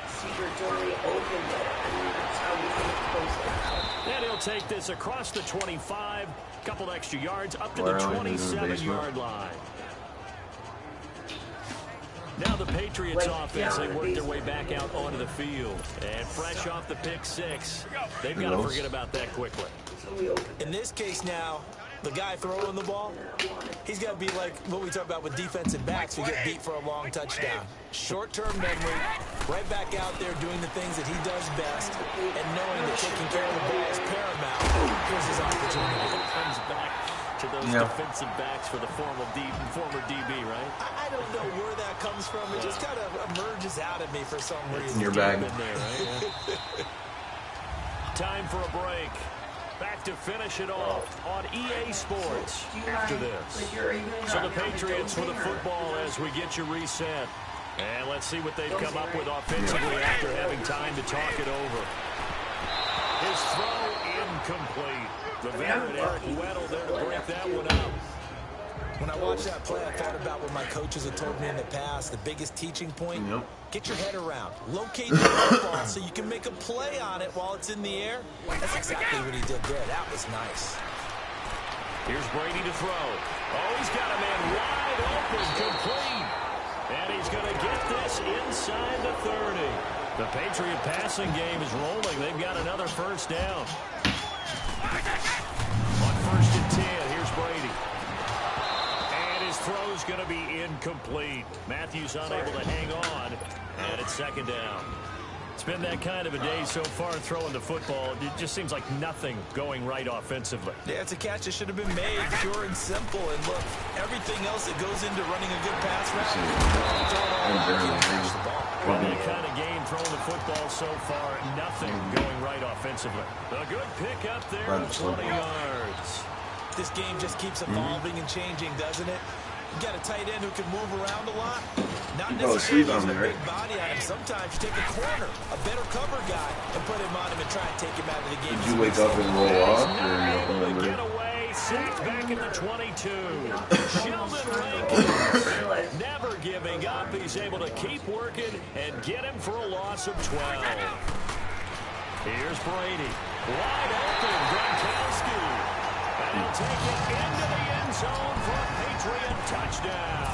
Secret doorway opened it, and that's how we closed it out. And he'll take this across the 25, couple extra yards up to the 27-yard line. Now the Patriots offense, they work their way back out onto the field. And fresh off the pick six, they've got to forget about that quickly. In this case now, the guy throwing the ball, he's got to be like what we talk about with defensive backs who get beat for a long touchdown. Short-term memory, right back out there doing the things that he does best, and knowing that taking care of the ball is paramount. Here's his opportunity. Comes back to those defensive backs for the former DB, right? I don't know where that comes from. It just kind of emerges out of me for some reason. In your bag. Time for a break. Back to finish it off on EA Sports after this. So the Patriots with the football as we get you reset. And let's see what they've come up with offensively after having time to talk it over. His throw incomplete. The veteran Eric Weddle there to break that one up. When I watched that play, I thought about what my coaches had told me in the past. The biggest teaching point, get your head around. Locate the football so you can make a play on it while it's in the air. That's exactly what he did there. That was nice. Here's Brady to throw. Oh, he's got a man wide open, complete. And he's going to get this inside the 30. The Patriot passing game is rolling. They've got another first down. On 1st and 10, here's Brady. And his throw's going to be incomplete. Matthews unable to hang on. And it's 2nd down. It's been that kind of a day so far throwing the football. It just seems like nothing going right offensively. Yeah, it's a catch that should have been made, pure and simple. And look, everything else that goes into running a good pass route, throw it all out, you catch the ball. That kind of game throwing the football so far, nothing going right offensively. A good pick up there, 20 yards. This game just keeps evolving and changing, doesn't it? You got a tight end who can move around a lot. Not necessarily using a big body on him. Sometimes you take a corner, a better cover guy, and put him on him and try and take him out of the game. Did you wake up and roll off? Or you get away, sacked back at the 22. Sheldon Rankins never giving up. He's able to keep working and get him for a loss of 12. Here's Brady. Wide open, Gronkowski. And he'll take it into the end zone for a Patriot touchdown.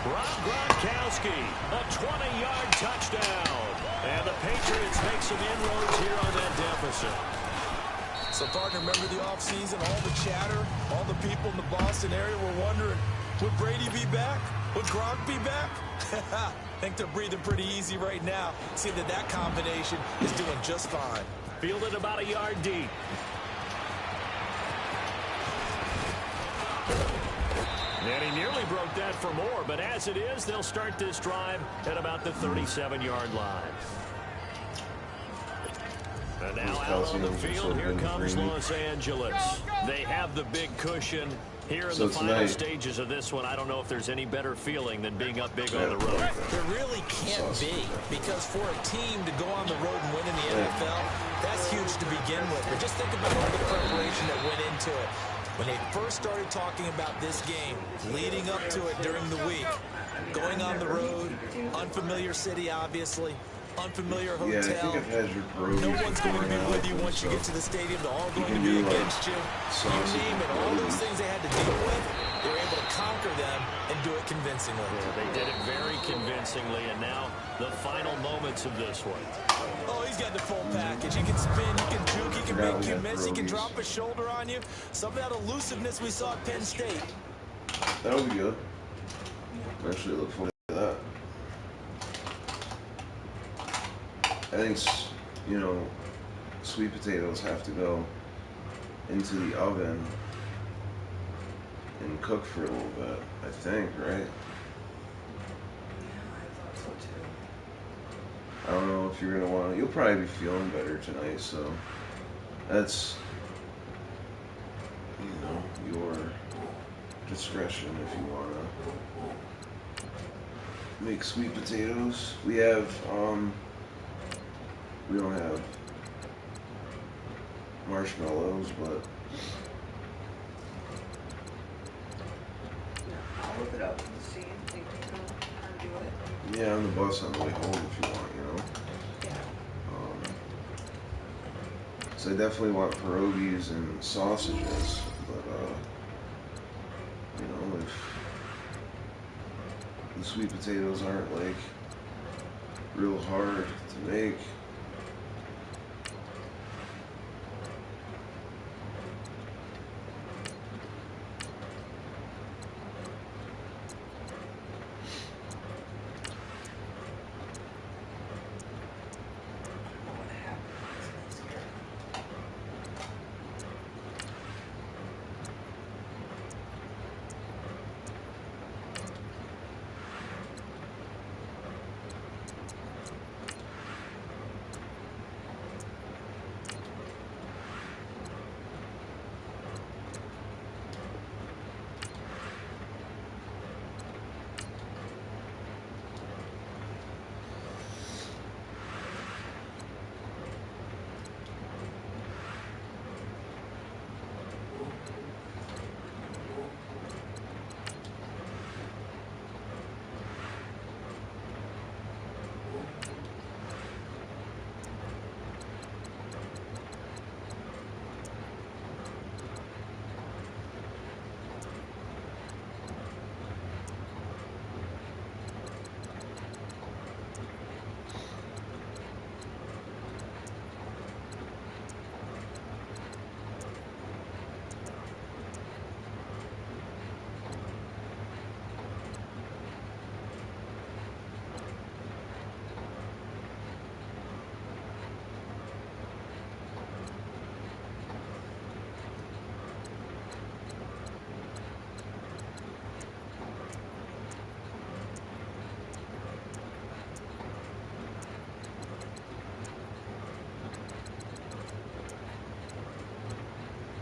Rob Gronkowski, a 20-yard touchdown. And the Patriots make some inroads here on that deficit. So, partner, remember the offseason, all the chatter, all the people in the Boston area were wondering, would Brady be back? Would Gronk be back? I think they're breathing pretty easy right now. See that combination is doing just fine. Fielded about a yard deep. And he nearly broke that for more, but as it is, they'll start this drive at about the 37-yard line. And now out on the field, here comes Los Angeles. They have the big cushion here in the final stages of this one. I don't know if there's any better feeling than being up big on the road. There really can't be, because for a team to go on the road and win in the NFL, that's huge to begin with. But just think about all the preparation that went into it. When they first started talking about this game, leading up to it during the week, going on the road, unfamiliar city, obviously, unfamiliar hotel. Yeah, I think it has your pros. No one's going to be with you once you get to the stadium. They're all going to be against you. You name it, all those things they had to deal with, they were able to conquer them and do it convincingly. Yeah, they did it very convincingly, and now the final moments moments of this one. Oh, he's got the full package. He can spin, he can juke, he can Forgot make we you had miss, he can pierogies. drop a shoulder on you. Some of that elusiveness we saw at Penn State. That'll be good. I'm actually look forward to that. I think, you know, sweet potatoes have to go into the oven and cook for a little bit, I think, right? Yeah, I thought so too. I don't know if you're going to want to. You'll probably be feeling better tonight, so that's, you know, your discretion if you want to make sweet potatoes. We have, we don't have marshmallows, but I'll look it up and see and think we can kind of do it. yeah, on the bus on the way home if you want, you know. Yeah. So I definitely want pierogies and sausages, but you know, if the sweet potatoes aren't like real hard to make. What happened?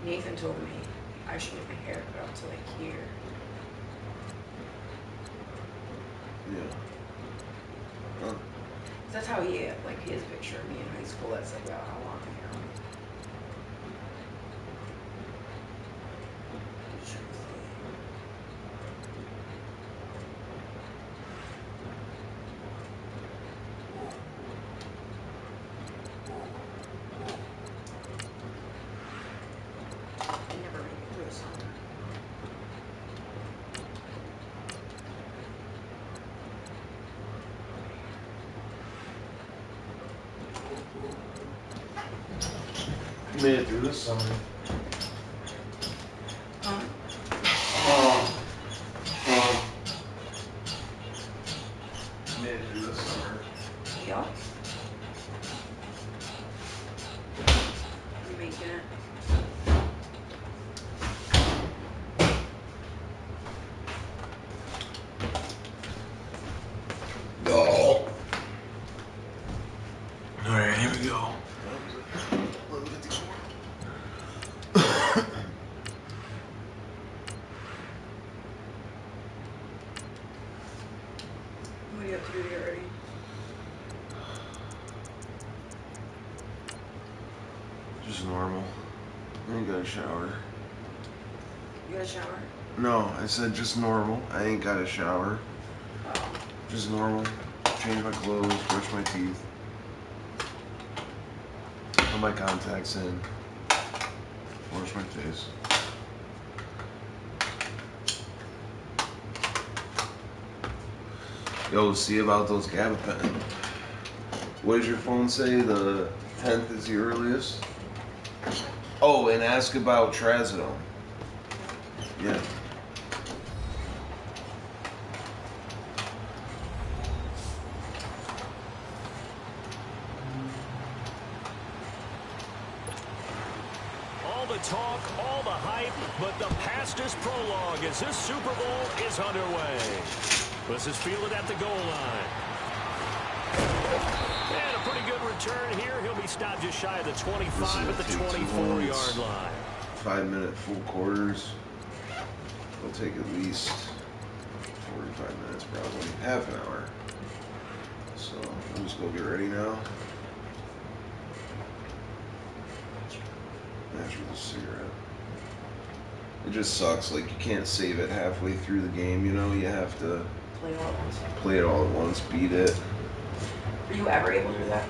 Nathan told me I should get my hair cut up to like here. Yeah. Huh. That's how he had like his picture of me in high school. That's like about how long my hair was. I never made it through a summer. You made it through this summer. Huh? You made it through this summer. Yeah. I'm making it. Oh. All right, here we go. 11:54. What do you have to do to get ready? Just normal. I ain't got a shower. You got a shower? No, I said just normal. I ain't got a shower. Oh. Just normal. Change my clothes, brush my teeth. Put my contacts in. Wash my face. Yo, see about those gabapentin. What does your phone say? The 10th is the earliest? Oh, and ask about Trazodone. Yeah. All the talk, all the hype, but the past is prologue as this Super Bowl is underway. This is fielded at the goal line. And a pretty good return here. He'll be stopped just shy of the 25 at the 24-yard line. 5-minute full quarters. It'll take at least 45 minutes, probably. Half an hour. So, I'll just go get ready now. After the cigarette. It just sucks. Like, you can't save it halfway through the game, you know? You have to Play it all at once. play it all at once, beat it. Are you ever able to do that?